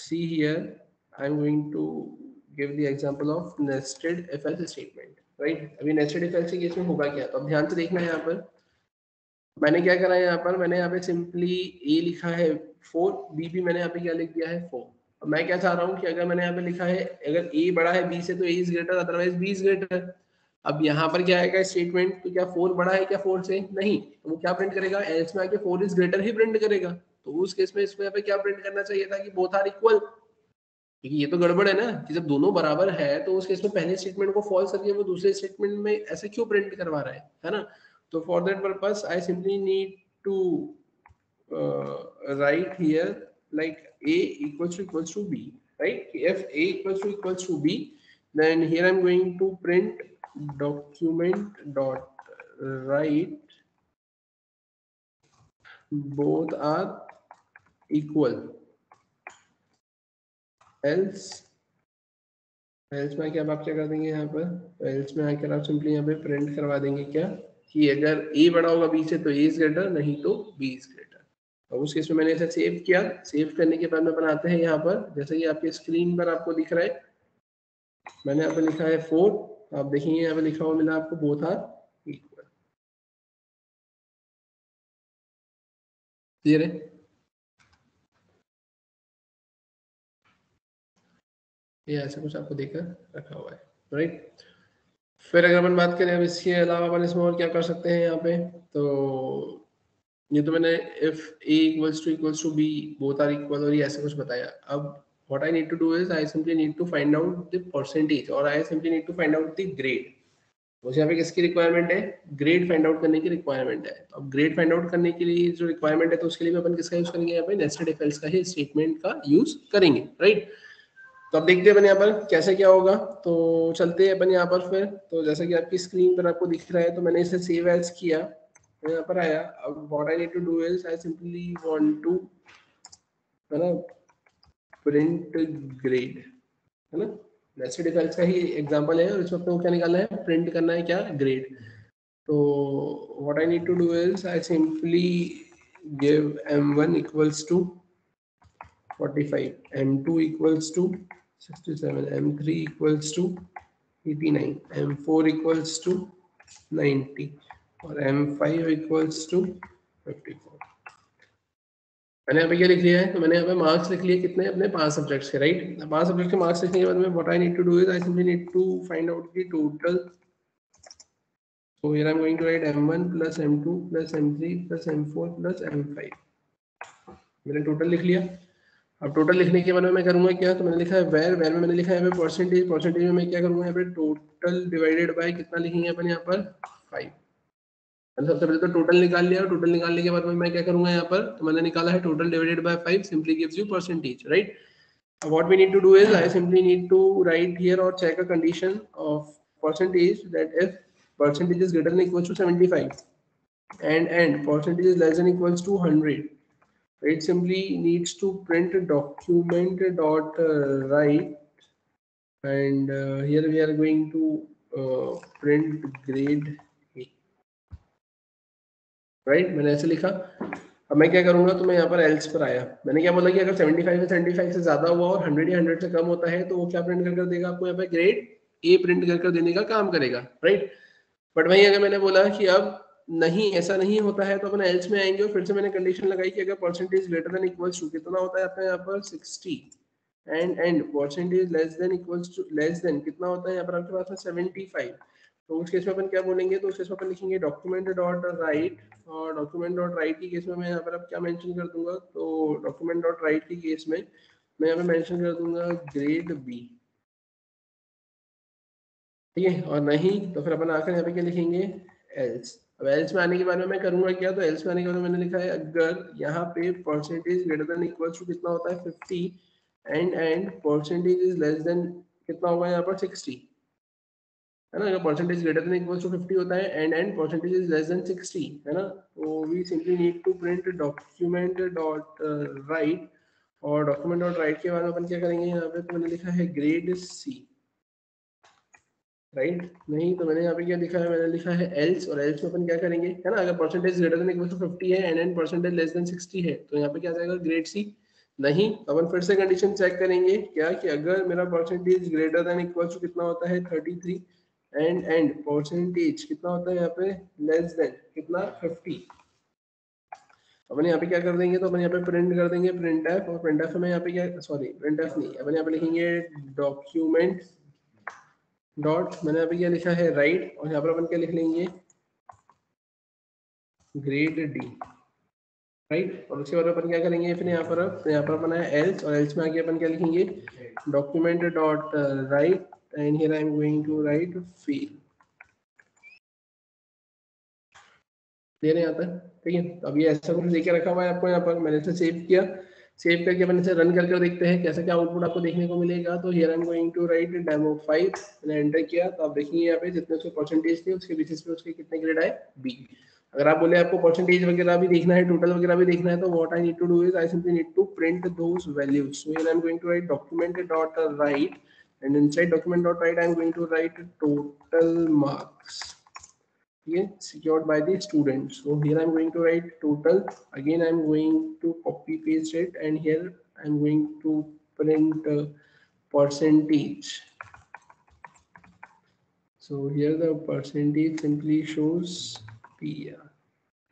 see here. I'm going to give the example of nested if else statement, right। अभी nested if else के केस में होगा क्या, तो अब ध्यान से देखना है यहाँ पर मैंने क्या करा है, यहाँ पर मैंने यहाँ पे सिंपली a लिखा है 4, b भी मैंने यहाँ पे क्या लिख दिया है 4। अब मैं क्या चाह रहा हूँ कि अगर मैंने यहाँ पे लिखा है अगर a बड़ा है b से तो a is greater, otherwise b is greater. अब यहाँ पर क्या आएगा स्टेटमेंट, तो क्या 4 बड़ा है क्या 4 से, नहीं, तो वो क्या प्रिंट करेगा, एल्स में आके 4 इज ग्रेटर ही प्रिंट करेगा। तो उस केस में इसमें यहाँ पे क्या प्रिंट करना चाहिए था कि बोथ आर इक्वल, क्योंकि ये तो गड़बड़ है ना कि जब दोनों बराबर है तो उस केस में पहले स्टेटमेंट को फॉल्स करके वो दूसरे स्टेटमेंट में ऐसे क्यों प्रिंट करवा रहा है ना। तो for that purpose I simply need to write here like a equals to b, right। if a equals to b, then here I'm going to print document dot write both are equal, else में क्या आप क्या कर देंगे यहाँ पर, else में आकर आप सिंपली यहाँ पे प्रिंट करवा देंगे क्या कि अगर a बड़ा होगा b से तो a इज ग्रेटर, नहीं तो b इज ग्रेटर। और उस केस में मैंने इसे सेव किया, सेव करने के बाद में बनाते हैं यहाँ पर जैसे कि आपके स्क्रीन पर आपको दिख रहा है, मैंने यहाँ पे लिखा है 4, आप देखेंगे यहाँ पे लिखा हुआ मिला आपको बोथ आर इक्वल। क्लियर है। ये ऐसा कुछ आपको देकर रखा हुआ है, राइट। फिर अगर अपन बात करें अब इसके अलावा अपन इसमें और क्या कर सकते हैं यहाँ पे, तो ये तो मैंने if a equals to b both are equal और ये ऐसे कुछ बताया। अब what I need to do is I simply need to find out the percentage और I simply need to find out the grade। मुझे यहाँ पे किसकी रिक्वायरमेंट है, ग्रेड फाइंड आउट करने की रिक्वायरमेंट है। तो अब ग्रेड फाइंड आउट करने के लिए जो रिक्वायरमेंट है तो उसके लिए अपन किसका यूज करेंगे, यहाँ पे नेस्टेड इफ एल्स का ही स्टेटमेंट का यूज करेंगे, राइट। तो अब देखते हैं अपन यहाँ पर कैसे क्या होगा, तो चलते हैं अपन यहाँ पर फिर। तो जैसा कि आपकी स्क्रीन पर आपको दिख रहा है, तो मैंने इसे सेव एज किया, तो यहाँ पर आया। अब what I need to do is I simply want to, है ना, प्रिंट ग्रेड, है ना, नेस्टेड इफ एल्स का ही एग्जांपल है और इसमें अपने को क्या निकालना है, प्रिंट करना है क्या, ग्रेड। तो what I need to do is I simply give m1 equals to 45, m2 equals to 67, m3 equals to 89, m4 equals to 90 और m5 equals to 54। मैंने यहाँ पे क्या लिख लिया है, तो मैंने यहाँ पे मार्क्स लिख लिए कितने, अपने 5 सब्जेक्ट्स के, राइट। 5 सब्जेक्ट के मार्क्स लिखने के बाद में what I need to do is I simply need to find out the total. So here I'm going to write m1 plus m2 plus m3 plus m4 plus m5। मैंने total लिख लिया। अब total लिखने के बाद में मैं करूंगा क्या, तो मैंने लिखा है वेर, वेर में मैंने लिखा है परसेंटेज, परसेंटेज में मैं क्या करूंगा यहाँ पे टोटल डिवाइडेड बाय कितना लिखेंगे अपन यहाँ पर 5। सबसे पहले तो टोटल निकाल लिया, टोटल निकालने के बाद में मैं क्या करूंगा यहाँ पर, तो मैंने निकाला है total divided by 5 simply gives you percentage, right. What we need to do is I simply need to write here or check a condition of percentage that if percentage is greater than equals to 75 and percentage is less than equals to 100, It simply needs to print document dot write, and here we are going to print grade A, right मैंने ऐसे लिखा। अब मैं क्या करूंगा, तो मैं यहाँ पर एल्स पर आया, मैंने क्या बोला कि अगर 75 या 75 से ज्यादा हुआ और 100 या 100 से कम होता है तो वो क्या प्रिंट कर देगा, आपको यहाँ पे ग्रेड ए प्रिंट कर देने का काम करेगा, राइट। बट वहीं अगर मैंने बोला कि अब नहीं, ऐसा नहीं होता है, तो अपने एल्स में आएंगे और फिर से मैंने कंडीशन लगाई कि अगर percentage greater than equals to कितना होता है आपका यहाँ पर 60 and percentage less than equals to less than कितना होता है यहाँ पर आपके पास में 75, तो उस केस में अपन क्या बोलेंगे, तो उस केस में अपन लिखेंगे डॉक्यूमेंट डॉट राइट, और डॉक्यूमेंट डॉट राइट की केस में मैं यहाँ पर अब क्या मेंशन कर दूंगा, तो डॉक्यूमेंट डॉट राइट की केस में मैं यहाँ पे मेंशन कर दूंगा ग्रेड बी, ठीक है। और नहीं तो फिर अपन आकर यहाँ पे क्या लिखेंगे, एल्स। अब एल्स में आने के बाद में मैं करूंगा क्या, तो एल्स में आने के बाद में मैंने लिखा है अगर यहाँ पे percentage greater than equal to कितना होता है 50 and percentage is less than कितना होगा यहाँ पर 60, है ना। अगर percentage greater than equal to 50 होता है and percentage is less than 60, है ना, तो we simply need to print document dot write, और डॉक्यूमेंट डॉट राइट के बाद अपन क्या करेंगे यहाँ पे, तो मैंने लिखा है ग्रेड सी, राइट। नहीं तो मैंने यहाँ पे क्या लिखा है, मैंने लिखा है एल्स, और एल्स में अपन क्या करेंगे, है ना, अगर percentage greater than equal to 50 है एंड परसेंटेज लेस देन 60 है, तो यहाँ पे क्या जाएगा ग्रेड सी। नहीं तो अपन फिर से कंडीशन चेक करेंगे क्या, कि अगर मेरा percentage greater than equal to कितना होता है 33 एंड परसेंटेज कितना होता है यहाँ पे लेस देन कितना 50, अपन यहाँ पे क्या कर देंगे, तो अपन यहाँ पे प्रिंट कर देंगे प्रिंट एफ, और प्रिंट एफ में यहाँ पे क्या, सॉरी प्रिंट एफ नहीं, अपन यहाँ पे लिखेंगे डॉक्यूमेंट डॉट, मैंने अभी क्या लिखा है राइट, और यहाँ पर अपन क्या लिख लेंगे ग्रेड डी, राइट। और उसके बाद अपन क्या करेंगे, फिर यहाँ पर अपन है एल्स, और एल्स में आके अपन क्या लिखेंगे document dot write, and here I am going to write fail, clear है यहाँ तक, ठीक है। तो अभी ऐसा कुछ लेके रखा हुआ है आपको, यहाँ पर मैंने इसे सेव किया, सेव करके अपन इसे रन करके देखते हैं कैसा क्या आउटपुट आपको देखने को मिलेगा। तो here I am going to write demo 5, मैंने एंटर किया, तो आप देखेंगे यहाँ पे जितने उसके परसेंटेज थे उसके बेसिस पे उसके कितने ग्रेड आए बी। अगर आप बोले आपको परसेंटेज वगैरह भी देखना है, टोटल वगैरह भी देखना है, तो what I need to do is I simply need to print those values. So here I am going to write document dot write, and inside document dot write I am going to write total marks, secured by the student. So here I'm going to write total, again I'm going to copy paste it, and here I'm going to print percentage. So here the percentage simply shows PR,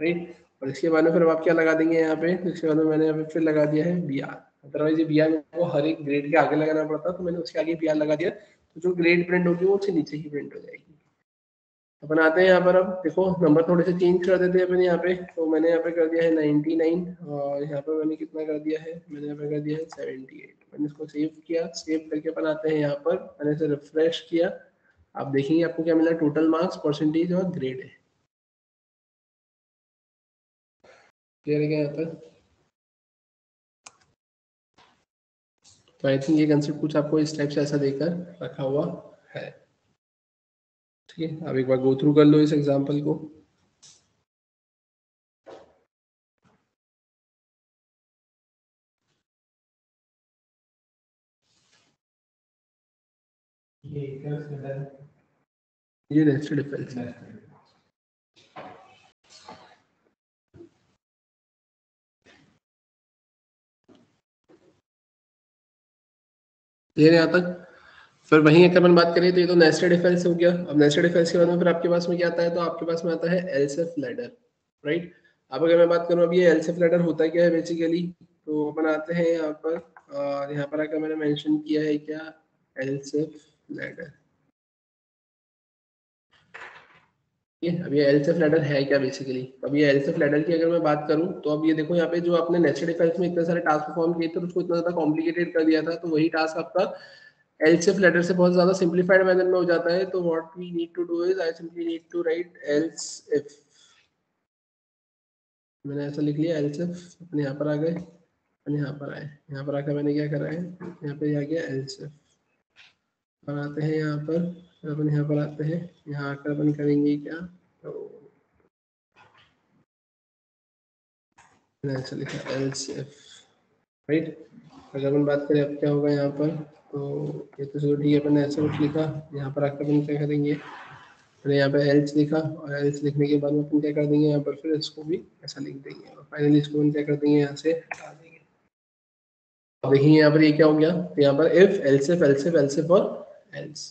right। और इसके बाद में फिर आप क्या लगा देंगे यहाँ पे, इसके बाद में मैंने यहाँ पे फिर लगा दिया है BR, अदरवाइज ये BR को हर एक ग्रेड के आगे लगाना पड़ता, तो मैंने उसके आगे BR लगा दिया, तो जो ग्रेड प्रिंट होगी वो उससे नीचे ही प्रिंट हो जाएगी। अपन आते हैं यहाँ पर, अब देखो नंबर थोड़े से चेंज कर देते हैं अपन यहाँ पे, तो मैंने यहाँ पे कर दिया है 99, और यहाँ पे मैंने कितना कर दिया है, मैंने यहाँ पे कर दिया है 78। मैंने इसको सेव किया, सेव करके अपन आते हैं यहाँ पर, मैंने इसे रिफ्रेश किया, आप देखेंगे आपको क्या मिला, टोटल मार्क्स, परसेंटेज और ग्रेड है, क्लियर है क्या यहाँ पर। तो आई थिंक ये कंसेप्ट कुछ आपको इस टाइप से ऐसा देकर रखा हुआ है, ठीक है। आप एक बार गो थ्रू कर लो इस एग्जाम्पल को। ये नेस्टेड इफ एल्स है, क्लियर है यहाँ तक। फिर वहीं अगर अपन बात करें तो ये तो नेस्टेड इफ एल्स हो गया। अब नेस्टेड इफ एल्स के बाद में फिर आपके पास में क्या आता है, तो आपके पास में आता है एल्स इफ लैडर, राइट। अब अगर मैं बात करूं अभी ये एल्स इफ लैडर होता क्या है बेसिकली, तो अपन आते हैं यहाँ पर, और यहाँ पर आकर मैंने मेंशन किया है क्या, एल्स इफ लैडर, ठीक है। अब ये एल्स इफ लैडर है क्या बेसिकली, अब ये एल्स इफ लैडर की अगर मैं बात करूं, तो अब ये देखो यहाँ पे जो आपने नेस्टेड इफ एल्स में इतने सारे टास्क परफॉर्म किए थे, उसको इतना ज्यादा कॉम्प्लिकेटेड कर दिया था, तो वही टास्क आपका else if लेटर से बहुत ज्यादा सिंपलीफाइड मेथड में हो जाता है। तो what we need to do is I simply need to write else if, मैंने ऐसा लिख लिया else if, अपने यहाँ पर आ गए, अपने यहाँ पर आए, यहाँ पर आकर मैंने क्या करा है, यहाँ पे आ गया else if, और आते हैं यहाँ पर, अपन यहाँ पर आते हैं, यहाँ आकर अपन करेंगे क्या, तो ऐसा लिखा एल्स इफ, राइट। अगर अपन बात करें अब क्या होगा यहाँ पर, तो ये तो चलो ठीक है, अपन ने ऐसा कुछ लिखा, यहाँ पर आकर अपन क्या करेंगे, मैंने यहाँ पे एल्स लिखा और एल्स लिखने के बाद में अपन क्या कर देंगे यहाँ पर, फिर इसको भी ऐसा लिख देंगे और फाइनली इसको अपन क्या कर देंगे, यहाँ से हटा देंगे। अब देखिए यहाँ पर ये क्या हो गया, तो यहाँ पर इफ एल्सिफ एल्सिफ एल्सिफ और एल्स,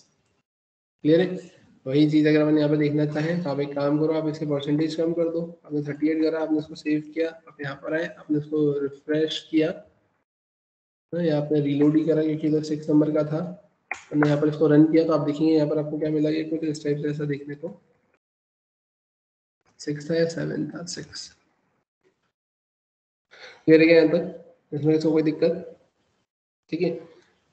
क्लियर है। वही चीज अगर अपन यहाँ पे देखना चाहें तो आप एक काम करो, आप इसके परसेंटेज कम कर दो। आपने 38 करा, आपने इसको सेव किया, आप यहाँ पर आए, आपने इसको रिफ्रेश किया, या आपने रीलोड ही करा क्योंकि इधर 6 नंबर का था, मैंने यहाँ पर इसको रन किया, तो आप देखेंगे यहाँ पर आपको क्या मिला, ये कुछ इस टाइप से ऐसा देखने को 6 था या 7 था, 6, क्लियर है क्या यहाँ तक, इसमें कोई दिक्कत, ठीक है।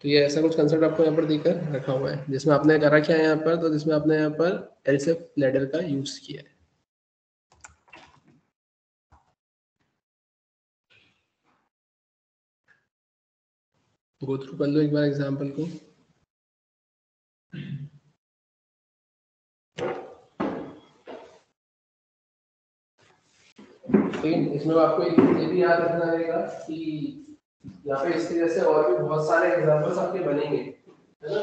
तो ये ऐसा कुछ कंसेप्ट आपको यहाँ पर देकर रखा हुआ है, जिसमें आपने करा क्या है यहाँ पर, तो जिसमें आपने यहाँ पर एलसेफ लैडर का यूज किया है। गो थ्रू कर लो एक बार एग्जांपल को। लेकिन इसमें आपको एक ये भी याद रखना रहेगा कि यहाँ पे इसके जैसे और भी बहुत सारे एग्जांपल्स आपके बनेंगे, है ना।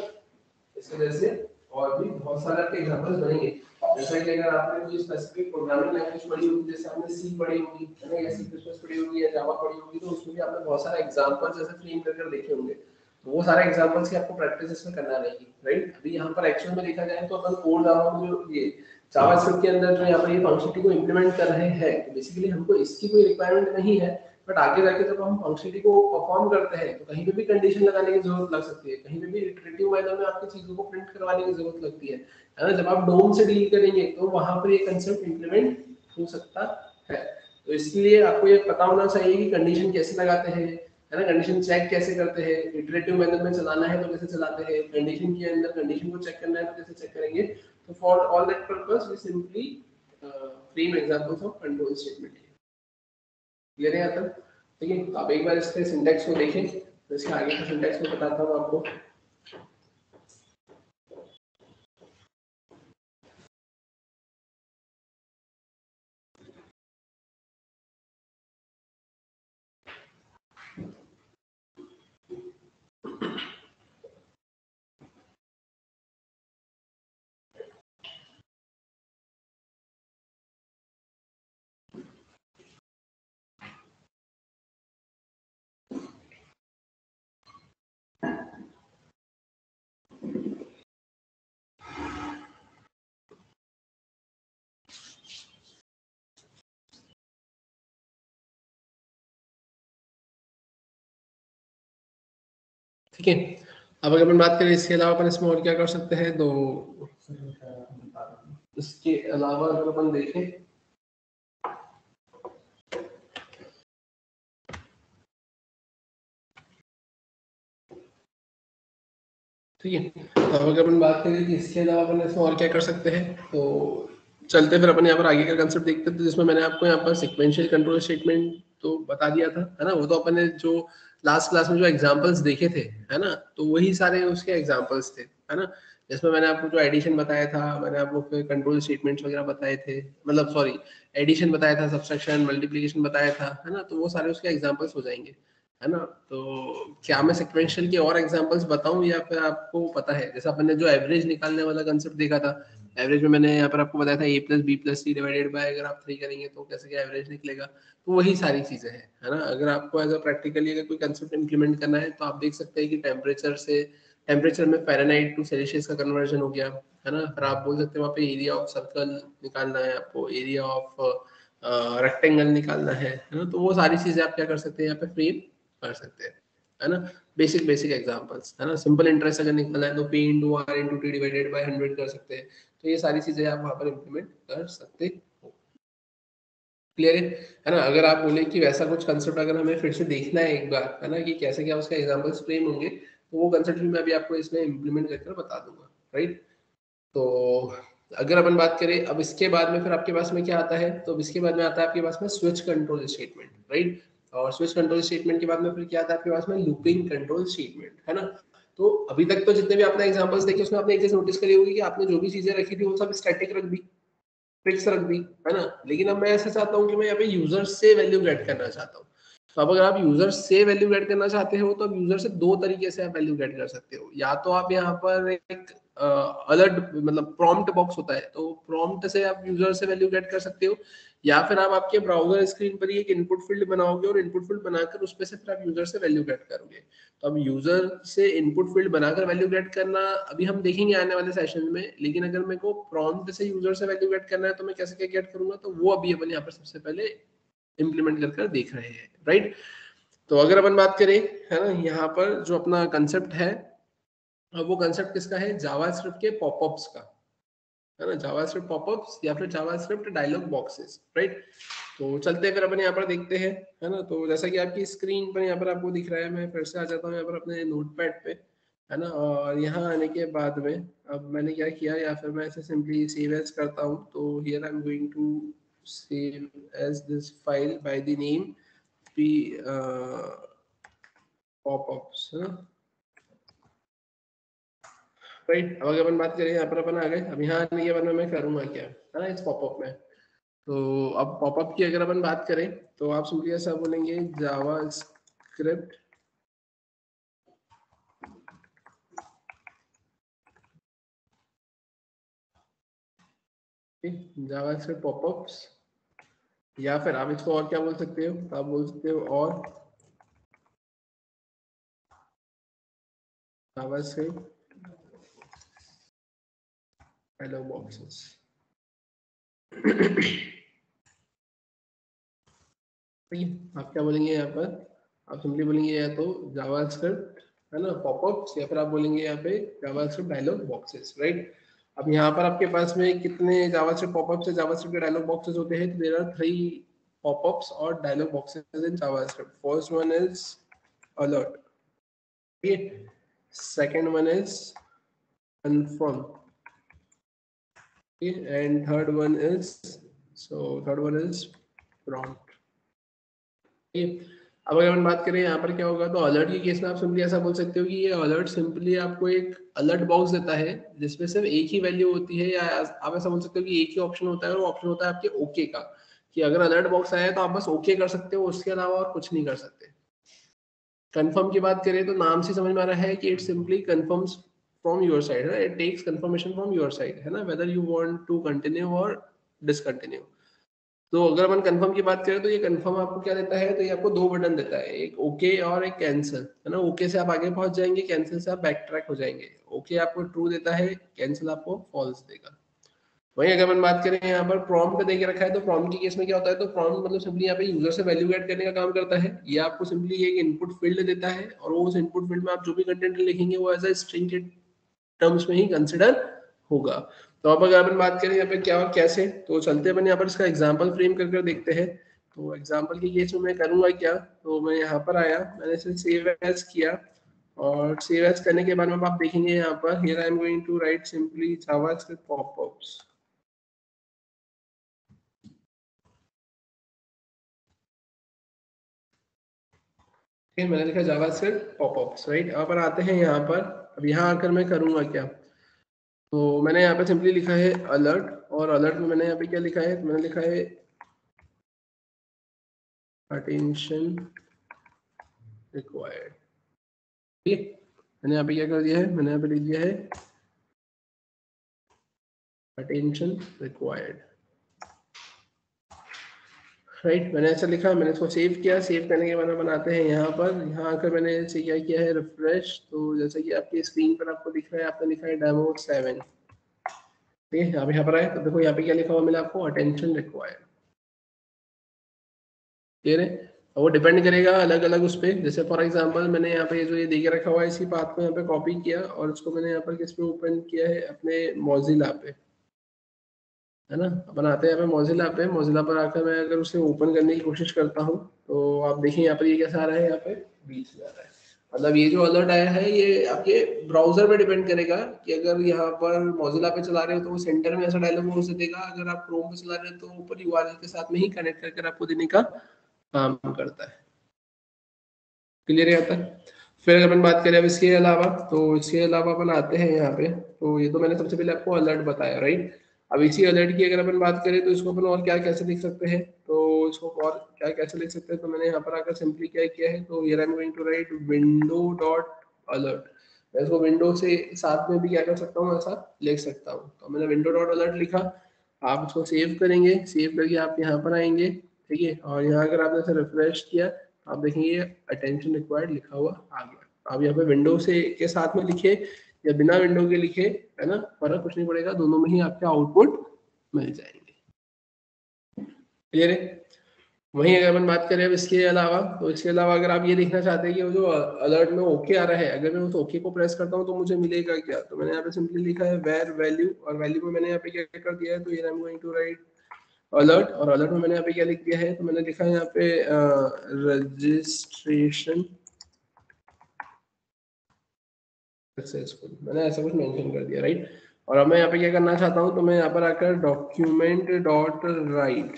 इसके जैसे और भी बहुत सारे आपके एग्जांपल्स बनेंगे, जैसा कि अगर आपने कोई स्पेसिफिक प्रोग्रामिंग लैंग्वेज पढ़ी होगी, जैसे आपने सी पढ़ी होगी, है ना, या सी प्लस प्लस पढ़ी होगी या जावा पढ़ी होगी, तो उसमें भी आपने बहुत सारे एग्जांपल्स जैसे फ्रेम करके देखे होंगे, तो वो सारे एग्जांपल्स की आपको प्रैक्टिस इसमें करना रहेगी, राइट। अभी यहाँ पर एक्चुअल में देखा जाए तो अपन कोड जावा में जो ये जावास्क्रिप्ट के अंदर जो यहाँ पर ये फंक्शनलिटी को इंप्लीमेंट कर रहे हैं, तो बेसिकली हमको इसकी कोई रिक्वायरमेंट नहीं है, बट आगे जाके जब हम फंक्शनलिटी को परफॉर्म करते हैं तो कहीं पे भी कंडीशन लगाने की जरूरत लग सकती है, कहीं पे भी इटरेटिव मैनर में आपकी चीजों को प्रिंट करवाने की जरूरत लगती है ना। जब आप डोम से डील करेंगे तो वहां पर ये कंसेप्ट इंप्लीमेंट हो सकता है, तो इसलिए आपको ये पता होना चाहिए कि कंडीशन कैसे लगाते हैं, है ना, कंडीशन चेक कैसे करते हैं, इटरेटिव मैनर में चलाना है तो कैसे चलाते हैं, कंडीशन के अंदर कंडीशन को चेक करना है तो कैसे चेक करेंगे। तो for all that purpose we simply frame examples of control statement, clear है यहाँ तक, ठीक है। आप एक बार इसके सिंटैक्स को देखें, तो इसके आगे का सिंटैक्स मैं बताता हूँ आपको। ठीक है, अब अगर अपन बात करें इसके अलावा अपन इसमें और क्या कर सकते हैं, तो इसके अलावा अगर अपन देखें, ठीक है, अब अगर अपन बात करें कि इसके अलावा अपन इसमें और क्या कर सकते हैं, तो चलते फिर अपन यहाँ पर आगे का कंसेप्ट देखते हैं। तो जिसमें मैंने आपको यहाँ पर सिक्वेंशियल कंट्रोल स्टेटमेंट तो बता दिया था, है ना, वो तो अपन ने जो लास्ट क्लास में जो एग्जांपल्स देखे थे, है ना, तो वही सारे उसके एग्जांपल्स थे, है ना। जिसमें मैंने आपको जो एडिशन बताया था, मैंने आपको फिर कंट्रोल स्टेटमेंट्स वगैरह बताए थे, मतलब सॉरी एडिशन बताया था, सब्सट्रैक्शन मल्टीप्लिकेशन बताया था, है ना, तो वो सारे उसके एग्जांपल्स हो जाएंगे, है ना। तो क्या मैं सिक्वेंशियल के और एग्जांपल्स बताऊं या फिर आपको पता है, जैसे अपन ने जो एवरेज निकालने वाला कंसेप्ट देखा था, एवरेज में मैंने यहाँ पर आपको बताया था a plus B plus C divided by अगर आप 3 करेंगे तो कैसे क्या एवरेज निकलेगा, तो वही सारी चीजें हैं, है ना। अगर आपको एज अ प्रैक्टिकली अगर कोई कंसेप्ट इंप्लीमेंट करना है तो आप देख सकते हैं कि टेम्परेचर में फ़ारेनहाइट टू सेल्सियस का कन्वर्जन हो गया, है ना। फिर आप बोल सकते हैं वहाँ पे एरिया ऑफ सर्कल निकालना है आपको, एरिया ऑफ रेक्टेंगल निकालना है ना, तो वो सारी चीजें आप क्या कर सकते हैं यहाँ पे फ्रेम कर सकते हैं, है ना। बेसिक बेसिक एग्जांपल्स, है ना। सिंपल इंटरेस्ट अगर निकालना है तो P into R into T divided by 100 कर सकते हैं, तो ये सारी चीजें आप वहाँ पर इम्प्लीमेंट कर सकते हो, क्लियर है ना। अगर आप बोले कि वैसा कुछ कंसेप्ट अगर हमें फिर से देखना है एक बार, है ना, कि कैसे क्या उसका एग्जांपल्स फ्रेम होंगे, तो वो कंसेप्ट भी मैं अभी आपको इसमें इम्प्लीमेंट करके बता दूंगा, राइट। तो अगर अपन बात करें अब इसके बाद में फिर आपके पास में क्या आता है, तो इसके बाद में आता है आपके पास में स्विच कंट्रोल स्टेटमेंट, राइट। और स्विच कंट्रोल स्टेटमेंट के बाद में फिर क्या आता है आपके पास में लूपिंग कंट्रोल स्टेटमेंट, है ना। तो अभी तक तो जितने भी आपने एग्जांपल्स देखे उसमें आपने एक चीज नोटिस करी होगी कि आपने जो भी चीजें रखी थी वो सब स्टैटिक रख दी, फिक्स रख दी, है ना। लेकिन अब मैं ऐसा चाहता हूँ कि मैं यहाँ पे यूजर से वैल्यू गेट करना चाहता हूँ। तो अब अगर आप यूजर से वैल्यू गेट करना चाहते हो तो अब यूजर से दो तरीके से आप वैल्यू गेट कर सकते हो। या तो आप यहाँ पर एक अलर्ट मतलब प्रॉम्प्ट बॉक्स होता है, तो प्रॉम्प्ट से आप यूजर से वैल्यू गेट कर सकते हो, या फिर आप आपके ब्राउजर स्क्रीन पर ही एक इनपुट फील्ड बनाओगे और इनपुट फील्ड बनाकर उसमें से फिर आप यूजर से वैल्यू गेट करोगे। तो अब यूजर से इनपुट फील्ड बनाकर वैल्यू गेट करना अभी हम देखेंगे आने वाले सेशन में, लेकिन अगर मेरे को प्रॉम्प्ट से यूजर से वैल्यू गेट करना है तो मैं कैसे क्या गेट करूंगा, तो वो अभी अपन यहाँ पर सबसे पहले इंप्लीमेंट कर देख रहे हैं, राइट। तो अगर अपन बात करें, है ना, यहाँ पर जो अपना कंसेप्ट है, अब वो कंसेप्ट किसका है, जावास्क्रिप्ट के पॉपअप्स का, है ना, जावास्क्रिप्ट पॉपअप्स या फिर जावास्क्रिप्ट डायलॉग बॉक्सेस, राइट। तो चलते हैं फिर अपन यहाँ पर देखते हैं, है ना। तो जैसा कि आपकी स्क्रीन पर यहाँ पर आपको दिख रहा है, मैं फिर से आ जाता हूँ यहाँ पर अपने नोटपैड पे, है ना। और यहाँ आने के बाद में अब मैंने क्या किया, या फिर मैं ऐसे सिंपली सेव एज करता हूँ। तो here I am going to save as this file by the name P popups, right. अब अगर अपन बात करें यहाँ पर अपन आ गए, अब यहाँ आने के बाद में मैं करूँगा क्या, है ना, इस पॉपअप में। तो अब पॉपअप की अगर अपन बात करें तो आप सिंपली ऐसा बोलेंगे जावा स्क्रिप्ट जावा स्क्रिप्ट पॉपअप्स, या फिर आप इसको और क्या बोल सकते हो, आप बोल सकते हो और जावा स्क्रिप्ट डायलॉग बॉक्सेस। ठीक है, आप क्या बोलेंगे यहाँ पर, आप सिंपली बोलेंगे या तो जावा स्क्रिप्ट, है ना, पॉपअप्स, या फिर आप बोलेंगे यहाँ पे जावा स्क्रिप्ट डायलॉग बॉक्सेस, राइट। अब यहाँ पर आपके पास में कितने जावा स्क्रिप्ट पॉपअप्स से जावा स्क्रिप्ट के डायलॉग बॉक्सेस होते हैं, तो देयर आर 3 पॉपअप्स और dialog boxes in JavaScript. First one is alert, ठीक है, second one is confirm, okay, and third one is prompt, ठीक। अब अगर हम बात करें यहाँ पर क्या होगा, तो अलर्ट के केस में आप सिंपली ऐसा बोल सकते हो कि ये अलर्ट सिंपली आपको एक अलर्ट बॉक्स देता है जिसमें सिर्फ एक ही वैल्यू होती है, या आप ऐसा बोल सकते हो कि एक ही ऑप्शन होता है, और वो ऑप्शन होता है आपके ओके का, कि अगर अलर्ट बॉक्स आया है तो आप बस ओके कर सकते हो, उसके अलावा और कुछ नहीं कर सकते। कंफर्म की बात करें तो नाम से समझ में आ रहा है कि it simply confirms from your side, है ना, it takes confirmation from your side, है ना, whether you want to continue और डिसकंटिन्यू। तो अगर अपन कंफर्म की बात करें तो ये कंफर्म आपको क्या देता है, तो ये आपको 2 बटन देता है, एक ओके और एक कैंसिल, है ना। ओके से आप आगे पहुंच जाएंगे, कैंसिल से आप बैक ट्रैक हो जाएंगे। ओके आपको ट्रू देता है, कैंसिल आपको फॉल्स देगा। वहीं अगर अपन बात करें यहाँ पर प्रॉम्प्ट दे के रखा है, तो प्रॉम्प्ट के केस में क्या होता है, तो प्रॉम्प्ट मतलब सिंपली यहाँ पे यूजर से वैल्यू गेट करने का काम करता है। ये आपको सिंपली एक इनपुट फील्ड देता है, और वो उस इनपुट फील्ड में आप जो भी कंटेंट लिखेंगे वो एज अ स्ट्रिंग के टर्म्स में ही कंसिडर होगा। तो अब अगर अपन बात करें यहाँ पे क्या और कैसे, तो चलते अपन यहाँ पर इसका एग्जाम्पल फ्रेम कर कर देखते हैं। तो एग्जाम्पल के केस में मैं करूंगा क्या, तो मैं यहाँ पर आया, मैंने इसे सेव एज किया, और सेव एज करने के बाद में आप देखेंगे यहाँ पर here I am going to write simply JavaScript popups, फिर मैंने लिखा जावास्क्रिप्ट पॉपअप्स, राइट। अब अपन आते हैं यहाँ पर, अब यहाँ आकर मैं करूंगा क्या, तो मैंने यहाँ पे सिंपली लिखा है अलर्ट, और अलर्ट में मैंने यहाँ पे क्या लिखा है, तो मैंने लिखा है अटेंशन रिक्वायर्ड, ठीक। मैंने यहाँ पे क्या कर दिया है, मैंने यहाँ पे लिख दिया है अटेंशन रिक्वायर्ड, राइट। मैंने ऐसा लिखा, मैंने इसको सेव किया, सेव करने के बाद बनाते हैं यहाँ पर, यहाँ आकर मैंने इसे क्या किया है रिफ्रेश, तो जैसे कि आपकी स्क्रीन पर आपको दिख रहा है, आपने लिखा है डेमो 7, ठीक है। अब यहाँ पर आए तो देखो यहाँ पे क्या लिखा हुआ मिला आपको, अटेंशन रिक्वायर्ड, क्लियर है। वो डिपेंड करेगा अलग अलग उस पर, जैसे फॉर एग्जांपल मैंने यहाँ पे जो ये देके रखा हुआ है इसी बात को यहाँ पे कॉपी किया, और इसको मैंने यहाँ पर किस पे ओपन किया है, अपने मोजिला पे, है ना। अपन आते हैं यहाँ पे मोजिला पे, मोजिला पर आकर मैं अगर उसे ओपन करने की कोशिश करता हूँ, तो आप देखिए यहाँ पर ये कैसा आ रहा है, यहाँ पे बीच में आ रहा है। मतलब ये जो अलर्ट आया है ये आपके ब्राउजर पे डिपेंड करेगा, कि अगर यहाँ पर मोजिला पे चला रहे हो तो वो सेंटर में ऐसा डायलॉग बॉक्स देगा, अगर आप क्रोम पे चला रहे हो तो ऊपर यूआरएल के साथ में ही कनेक्ट करके आपको देने का काम करता है, क्लियर आता है। फिर अगर अपन बात करें अब इसके अलावा, तो इसके अलावा अपन आते हैं यहाँ पे, तो ये तो मैंने सबसे पहले आपको अलर्ट बताया, राइट। अब इसी अलर्ट की अगर अपन बात करें तो इसको अपन और क्या कैसे लिख सकते हैं, तो इसको और क्या कैसे लिख सकते हैं, तो मैंने यहाँ पर आकर सिंपली क्या किया है, तो here I am going to write window dot alert. मैं इसको विंडो से साथ में भी क्या कर सकता हूँ, ऐसा लिख सकता हूँ। तो मैंने विंडो डॉट अलर्ट लिखा, आप इसको सेव करेंगे, सेव करके आप यहाँ पर आएंगे, ठीक है, और यहाँ अगर आपने इसे रिफ्रेश किया आप देखेंगे अटेंशन रिक्वायर्ड लिखा हुआ आ गया। आप यहाँ पे विंडो से के साथ में लिखे या बिना विंडो के लिखे, है ना, फर्क कुछ नहीं पड़ेगा, दोनों में ही आपके आउटपुट मिल जाएंगे। क्लियर है। वहीं अगर अपन बात करें अब इसके अलावा, तो इसके अलावा अगर आप ये देखना चाहते हैं कि वो जो अलर्ट में ओके आ रहा है, अगर मैं उस ओके को प्रेस करता हूँ तो मुझे मिलेगा क्या, तो मैंने यहाँ पे सिंपली लिखा है वेर वैल्यू, और वैल्यू में मैंने यहाँ पे क्या कर दिया है, तो ये I am going to write alert, और अलर्ट में मैंने यहाँ पे क्या लिख दिया है, तो मैंने लिखा है यहाँ पे रजिस्ट्रेशन सक्सेसफुल, मैंने ऐसा कुछ मेंशन कर दिया, राइट। और अब मैं यहाँ पे क्या करना चाहता हूँ, तो मैं यहाँ पर आकर डॉक्यूमेंट डॉट राइट,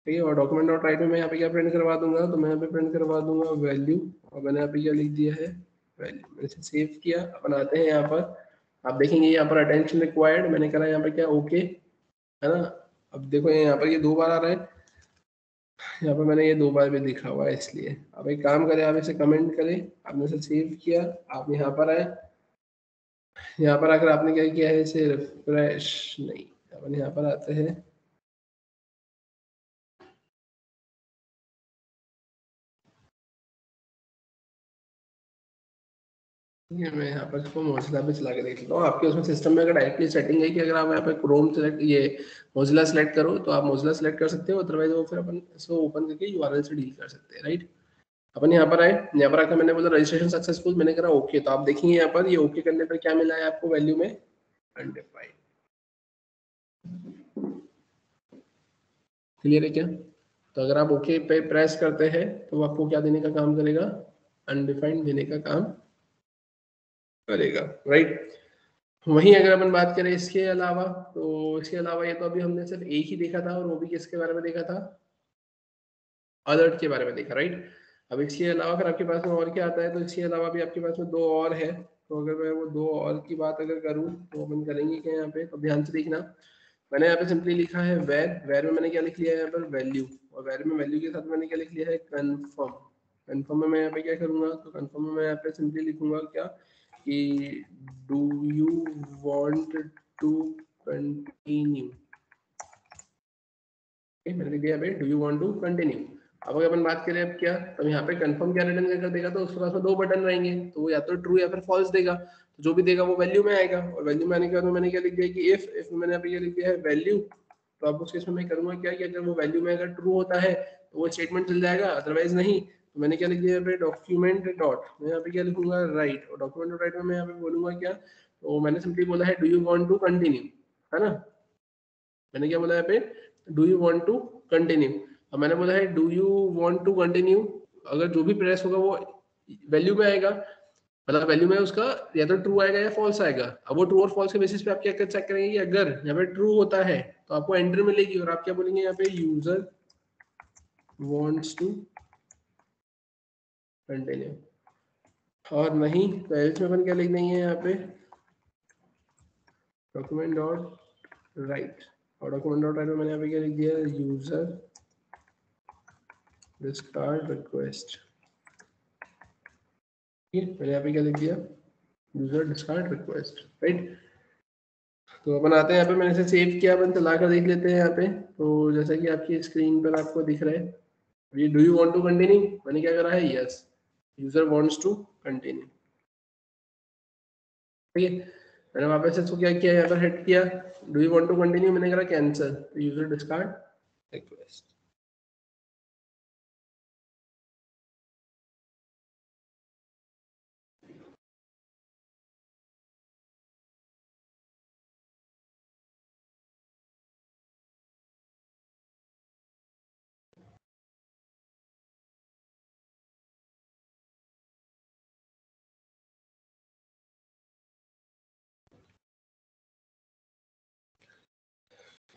ठीक है, और डॉक्यूमेंट डॉट राइट में मैं यहाँ पे क्या प्रिंट करवा दूंगा, तो मैं यहाँ पे प्रिंट करवा दूंगा वैल्यू, और मैंने यहाँ पे क्या लिख दिया है वैल्यू, मैंने इसे सेव किया। अपन आते हैं यहाँ पर, आप देखेंगे यहाँ पर अटेंशन रिक्वायर्ड मैंने करा यहाँ पे क्या ओके, है ना। अब देखो यहाँ पर ये 2 बार आ रहा है, यहाँ पर मैंने ये 2 बार भी लिखा हुआ है, इसलिए अब एक काम करें, आप इसे कमेंट करें, आपने इसे सेव किया, आप यहाँ पर आए, यहाँ पर आकर आपने क्या किया है, इसे रिफ्रेश नहीं, अपन यहाँ पर आते हैं, मैं यहाँ पर इसको मोजिला पे चला के देख लेता हूँ। आपके उसमें सिस्टम में अगर डायरेक्टली सेटिंग है कि अगर आप यहाँ पे क्रोम सेलेक्ट, ये मोजिला सेलेक्ट करो तो आप मोजिला सेलेक्ट कर सकते हो, अदरवाइज वो फिर अपन इसको ओपन करके यूआरएल से डील कर सकते हैं, राइट। अपन यहाँ पर आए, यहाँ पर आकर मैंने बोला रजिस्ट्रेशन सक्सेसफुल, मैंने करा ओके, तो आप देखेंगे यहाँ पर ये ओके करने पर क्या मिला है आपको वैल्यू में, अनडिफाइंड। क्लियर है क्या। तो अगर आप ओके पे प्रेस करते हैं तो आपको क्या देने का काम करेगा, अनडिफाइंड देने का काम करेगा, राइट। वहीं अगर अपन बात करें इसके अलावा, तो इसके अलावा ये तो अभी हमने सिर्फ एक ही देखा था, और वो भी किसके बारे में देखा था, अलर्ट के बारे में देखा, राइट। अब इसके अलावा फिर आपके पास में और क्या आता है, तो इसके अलावा भी आपके पास में 2 और है, तो अगर मैं वो 2 और की बात अगर करूँ तो अपन करेंगे क्या यहाँ पे, तो ध्यान से देखना, मैंने यहाँ पे सिंपली लिखा है वेर, वेर में मैंने क्या लिख लिया है यहाँ पर वैल्यू, और वेर में वैल्यू के साथ मैंने क्या लिख लिया है कन्फर्म। कन्फर्म में मैं यहाँ पे क्या करूंगा, तो कन्फर्म में मैं यहाँ पे सिंपली लिखूंगा क्या कि do you want to continue, मैंने लिख दिया यहाँ पे do you want to continue. अब अगर अपन बात करें अब क्या, तो यहाँ पे कंफर्म क्या रिटर्न कर देगा, तो उसके पास में 2 बटन रहेंगे, तो वो या तो ट्रू या फिर फॉल्स देगा, तो जो भी देगा वो वैल्यू में आएगा, और वैल्यू में आने के बाद मैंने क्या लिख दिया कि इफ मैंने यहाँ पे क्या लिख दिया है वैल्यू, तो अब उस केस में मैं करूंगा क्या कि अगर वो वैल्यू में अगर ट्रू होता है तो वो स्टेटमेंट चल जाएगा, अदरवाइज नहीं। तो मैंने क्या लिख दिया यहाँ पे डॉक्यूमेंट डॉट, मैं यहाँ पे क्या लिखूंगा राइट, और डॉक्यूमेंट डॉट राइट में मैं यहाँ पे बोलूंगा क्या, तो मैंने सिंपली बोला है do you want to continue, है ना। मैंने क्या बोला यहाँ पे do you want to continue, अब मैंने बोला है do you want to continue, अगर जो भी प्रेस होगा वो वैल्यू में आएगा, मतलब वैल्यू में उसका या तो ट्रू आएगा या फॉल्स आएगा। अब वो ट्रू और फॉल्स के बेसिस पे आप क्या चेक करेंगे कि अगर यहाँ पे ट्रू होता है तो आपको एंटर मिलेगी, और आप क्या बोलेंगे यहाँ पे यूजर वांट्स टू कंटिन्यू, और नहीं तो एल्स में अपन क्या लिख देंगे यहाँ पे डॉक्यूमेंट डॉट राइट, और डॉक्यूमेंट डॉट राइट में मैंने यहाँ पे क्या लिख दिया यूजर डिस्कार्ड रिक्वेस्ट, ठीक है, मैंने यहाँ पे क्या लिख दिया यूजर डिस्कार्ड रिक्वेस्ट, राइट। तो अपन आते हैं यहाँ पे, मैंने इसे सेव किया, अपन चला कर देख लेते हैं यहाँ पे, तो जैसा कि आपकी स्क्रीन पर आपको दिख रहा है ये do you want to continue, मैंने क्या करा है yes, user wants to continue, ठीक है। मैंने वापस इसको क्या किया, यहाँ पर हिट किया do you want to continue, मैंने करा कैंसिल, तो यूजर डिस्कार्ड रिक्वेस्ट।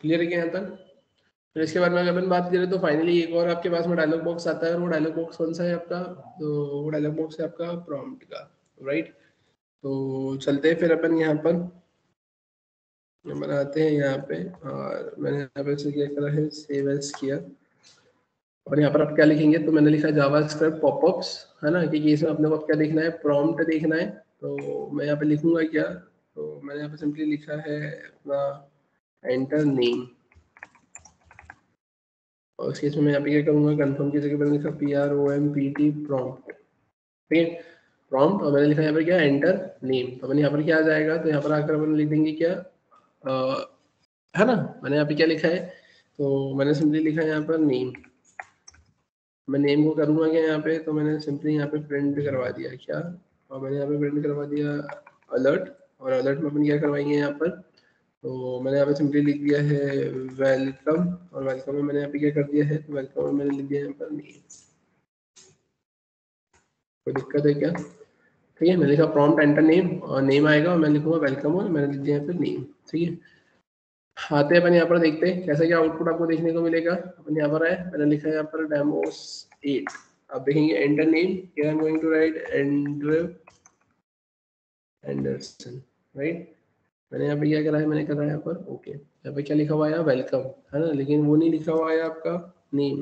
क्लियर है क्या यहाँ तक। फिर इसके बाद में अगर अपन बात करें तो फाइनली एक और आपके पास में डायलॉग बॉक्स आता है, और वो डायलॉग बॉक्स कौन सा है आपका, तो वो डायलॉग बॉक्स है आपका प्रॉम्प्ट का, राइट। तो चलते हैं फिर अपन यहाँ पर, बनाते हैं यहाँ पे, और मैंने यहाँ पे क्या करा है, सेव एज किया। और यहाँ पर आप क्या लिखेंगे, तो मैंने लिखा जावास्क्रिप्ट पॉपअप्स, है ना, क्योंकि इसमें अपने को क्या देखना है, प्रॉम्प्ट देखना है। तो मैं यहाँ पे लिखूंगा क्या, तो मैंने यहाँ पे सिंपली लिखा है अपना एंटर नेम, और उस केस में मैं यहाँ पे क्या करूँगा, कंफर्म की जगह मैंने लिखा PROMPT प्रॉम्प्ट, ठीक है, प्रॉम्प्ट। और मैंने लिखा यहाँ पर क्या, एंटर नेम। तो मैंने यहाँ पर क्या आ जाएगा, तो यहाँ पर आकर अपन लिख देंगे क्या, है ना, मैंने यहाँ पे क्या लिखा है, तो मैंने सिंपली लिखा है यहाँ पर नेम। मैं नेम को करूँगा क्या यहाँ पे, तो मैंने सिंपली यहाँ पे प्रिंट करवा दिया क्या, और मैंने यहाँ पे प्रिंट करवा दिया अलर्ट। और अलर्ट में अपन क्या करवाएंगे यहाँ पर, तो मैंने यहाँ पे सिंपली लिख दिया है वेलकम, और वेलकम में मैंने यहाँ पे क्या कर दिया है, तो वेलकम में मैंने लिख दिया यहाँ पर नेम। कोई दिक्कत है क्या, ठीक है, मैंने लिखा प्रॉम्प्ट एंटर नेम, और नेम आएगा और मैं लिखूंगा वेलकम, और मैंने लिख दिया यहाँ पे नेम, ठीक है। आते हैं अपन यहाँ पर, देखते हैं कैसा क्या आउटपुट आपको देखने को मिलेगा। अपन यहाँ पर आए, मैंने लिखा है यहाँ पर डेमोस 8, आप देखेंगे enter name, here I am going to write Andrew Anderson, right. मैंने यहाँ पे क्या करा है, मैंने करा है यहाँ पर ओके। यहाँ पे क्या लिखा हुआ है, वेलकम, है ना, लेकिन वो नहीं लिखा हुआ है आपका नेम।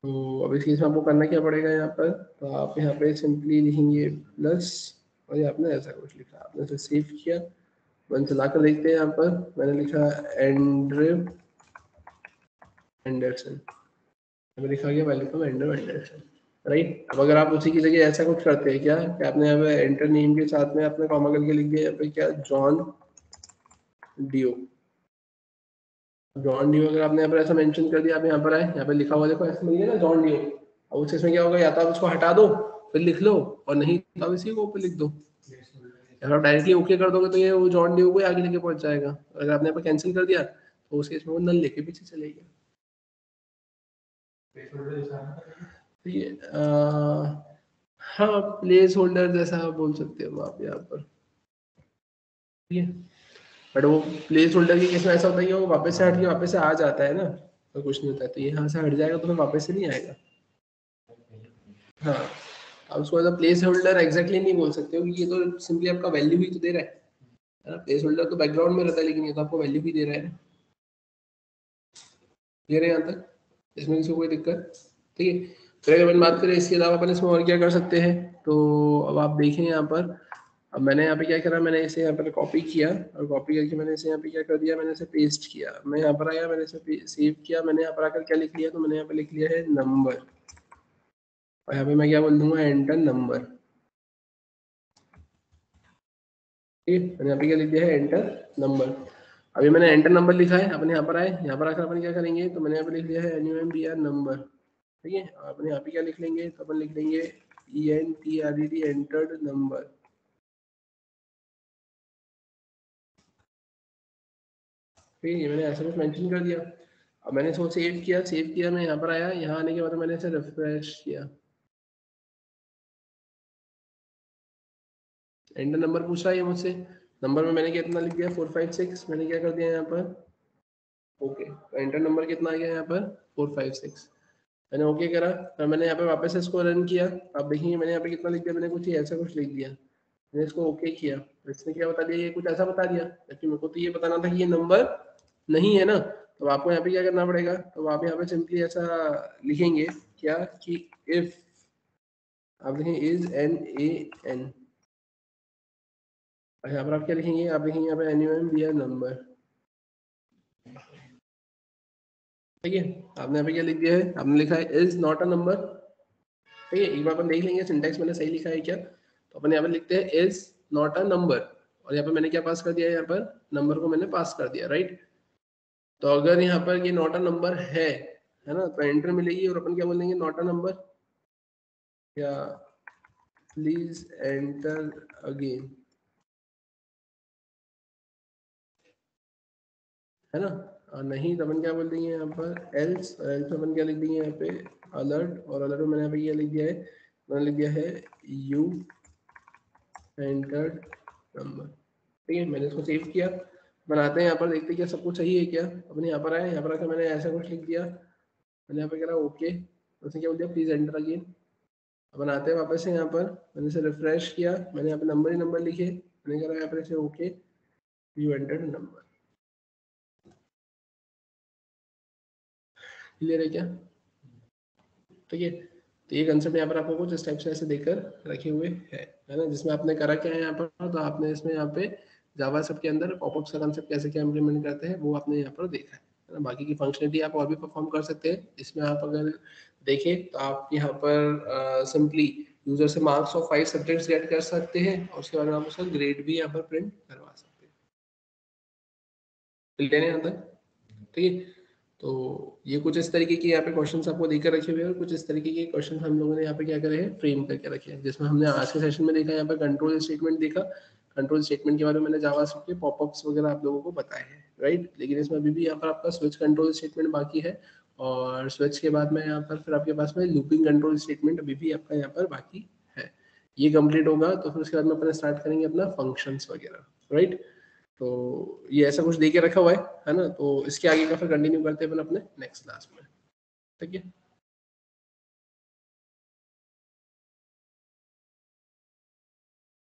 तो अब इस केस में आपको करना क्या पड़ेगा यहाँ पर, तो आप यहाँ पे सिंपली लिखेंगे प्लस, और ये आपने ऐसा कुछ लिखा, आपने इसे सेव किया। मन चला कर देखते हैं, यहाँ पर मैंने लिखा एंड्रयू एंडरसन, मैंने लिखा गया वेलकम एंड्रयू एंडरसन, राइट। अब अगर आप उसी की जगह ऐसा कुछ करते हैं क्या, कि आपने यहाँ पे एंटर नेम के साथ में आपने कॉमा करके लिख दिया यहाँ पे क्या, जॉन डियो, जॉन डियो अगर आपने यहाँ पर ऐसा मेंशन कर दिया, आप यहाँ पर आए, यहाँ पे लिखा हुआ देखो ऐसे मिल गया ना जॉन डियो। अब उस इसमें क्या होगा, या तो आप इसको हटा दो फिर लिख लो, और नहीं तो आप इसी को ऊपर लिख दो। अगर आप डायरेक्टली ओके कर दोगे तो ये वो जॉन डियो को आगे लेके पहुंच जाएगा। अगर आपने यहाँ पर कैंसिल कर दिया तो उस केस में वो नल लेके पीछे चलेगा। ठीक है, हाँ प्लेस होल्डर जैसा आप बोल सकते हो आप यहाँ पर, ठीक है। बट वो प्लेस होल्डर के केस में ऐसा होता है कि वो वापस से हट के वापस से आ जाता है ना, तो कुछ नहीं होता है, तो यहाँ से हट जाएगा तो फिर वापस से नहीं आएगा। हाँ, अब उसको एज प्लेस होल्डर एग्जैक्टली नहीं बोल सकते हो, क्योंकि ये तो सिंपली आपका वैल्यू ही तो दे रहा है ना। प्लेस होल्डर तो बैकग्राउंड में रहता है, लेकिन ये तो आपको वैल्यू भी दे रहा है। क्लियर है यहाँ तक, इसमें किसी को कोई दिक्कत, ठीक है। फिर अगर अपन बात करें इसके अलावा अपन इसमें और क्या कर सकते हैं, तो अब आप देखें यहाँ पर, अब मैंने यहाँ पे क्या करा, मैंने इसे यहाँ पर कॉपी किया, और कॉपी करके मैंने इसे यहाँ पे क्या कर दिया, मैंने इसे पेस्ट किया। मैं यहाँ पर आया, मैंने इसे सेव किया, मैंने यहाँ पर आकर क्या लिख लिया, तो मैंने यहाँ पे लिख लिया है नंबर, और यहाँ पे मैं क्या बोल दूंगा, एंटर नंबर, ठीक है। मैंने यहाँ पे क्या लिख दिया है, एंटर नंबर। अभी मैंने एंटर नंबर लिखा है, अपन यहाँ पर आए, यहाँ पर आकर अपन क्या करेंगे, तो मैंने यहाँ पे लिख दिया है NUMBR नंबर, ठीक है। अपन यहाँ पे क्या लिख लेंगे, तो अपन लिख लेंगे ENTRED एंटर्ड नंबर, ठीक है। मैंने ऐसा कुछ मेंशन कर दिया। अब मैंने इसको सेव किया, सेव किया, मैं यहाँ पर आया, यहाँ आने के बाद मैंने इसे रिफ्रेश किया, एंटर नंबर पूछ रहा है ये मुझसे। नंबर में मैंने कितना लिख दिया, 456, मैंने क्या कर दिया यहाँ पर ओके। तो एंटर नंबर कितना आ गया यहाँ पर 456, मैंने ओके करा। और मैंने यहाँ पे वापस से इसको रन किया, आप देखेंगे मैंने यहाँ पे कितना लिख दिया, मैंने कुछ ऐसा कुछ लिख दिया, मैंने इसको ओके किया, तो इसने क्या बता दिया, ये कुछ ऐसा बता दिया, जबकि मेरे को तो ये बताना था कि ये नंबर नहीं है ना। तो आपको यहाँ पे क्या करना पड़ेगा, तो आप यहाँ पे सिंपली ऐसा लिखेंगे क्या, कि इफ, आप लिखेंगे इज NAN, और यहाँ पर आप क्या लिखेंगे, आप लिखेंगे यहाँ पे NUMBR नंबर, ठीक है। आपने यहाँ पे क्या लिख दिया है, आपने लिखा है इज नॉट अ नंबर, ठीक है। एक बार अपन देख लेंगे सिंटैक्स मैंने सही लिखा है क्या, तो अपन यहाँ पे लिखते हैं इज नॉट अ नंबर, और यहाँ पे मैंने क्या पास कर दिया, यहाँ पर नंबर को मैंने पास कर दिया, राइट। तो अगर यहाँ पर ये नॉट अ नंबर है ना, तो एंटर मिलेगी, और अपन क्या बोलेंगे, नॉट अ नंबर, या प्लीज एंटर अगेन, है ना। और नहीं तो अपन क्या बोल देंगे यहाँ पर एल्स, और एल्स अपन क्या लिख देंगे यहाँ पे अलर्ट, और अलर्ट में मैंने यहाँ पे ये लिख दिया है, मैंने लिख दिया है यू एंटर्ड नंबर, ठीक है। मैंने इसको सेव किया, बनाते हैं यहाँ पर, देखते हैं क्या सब कुछ सही है क्या। अपने यहाँ पर आए, यहाँ पर आकर मैंने ऐसा कुछ लिख दिया, मैंने यहाँ पे करा ओके, उसने क्या बोल दिया, प्लीज एंटर अगेन। अपन आते हैं वापस से यहाँ पर, मैंने इसे रिफ्रेश किया, मैंने यहाँ पे नंबर ही नंबर लिखे, मैंने करा यहाँ पर इसे okay, you entered number. Clear है क्या? ठीक है, तो ये कंसेप्ट यहाँ पर आपको कुछ इस टाइप से ऐसे देकर रखे हुए है ना, जिसमें आपने करा क्या है यहाँ पर, तो आपने इसमें यहाँ पे जावास्क्रिप्ट के अंदर पॉपअप्स का कंसेप्ट कैसे क्या इंप्लीमेंट करते हैं वो आपने यहाँ पर देखा है ना। बाकी की फंक्शनलिटी आप और भी परफॉर्म कर सकते हैं। इसमें आप अगर देखें तो आप यहाँ पर सिंपली यूजर से मार्क्स ऑफ 5 सब्जेक्ट्स गेट कर सकते हैं और उसके बाद आप उसका ग्रेड भी यहाँ पर प्रिंट करवा सकते हैं। क्लियर है यहाँ तक? ठीक है, तो ये कुछ इस तरीके की यहाँ पे क्वेश्चंस आपको देकर रखे हुए हैं और कुछ इस तरीके के क्वेश्चंस हम लोगों ने यहाँ पे क्या करे हैं, फ्रेम करके रखे हैं, जिसमें हमने आज के सेशन में देखा यहाँ पे कंट्रोल स्टेटमेंट देखा। कंट्रोल स्टेटमेंट के बारे में मैंने जावास्क्रिप्ट के पॉपअप्स वगैरह आप लोगों को बताए हैं, राइट। लेकिन इसमें अभी भी यहाँ पर आपका स्विच कंट्रोल स्टेटमेंट बाकी है और स्विच के बाद में यहाँ पर फिर आपके पास में लूपिंग कंट्रोल स्टेटमेंट अभी भी आपका यहाँ पर बाकी है। ये कंप्लीट होगा तो फिर उसके बाद में अपने स्टार्ट करेंगे अपना फंक्शंस वगैरह, राइट। तो ये ऐसा कुछ दे के रखा हुआ है ना, तो इसके आगे का फिर कंटिन्यू करते हैं अपन अपने नेक्स्ट क्लास में, ठीक है।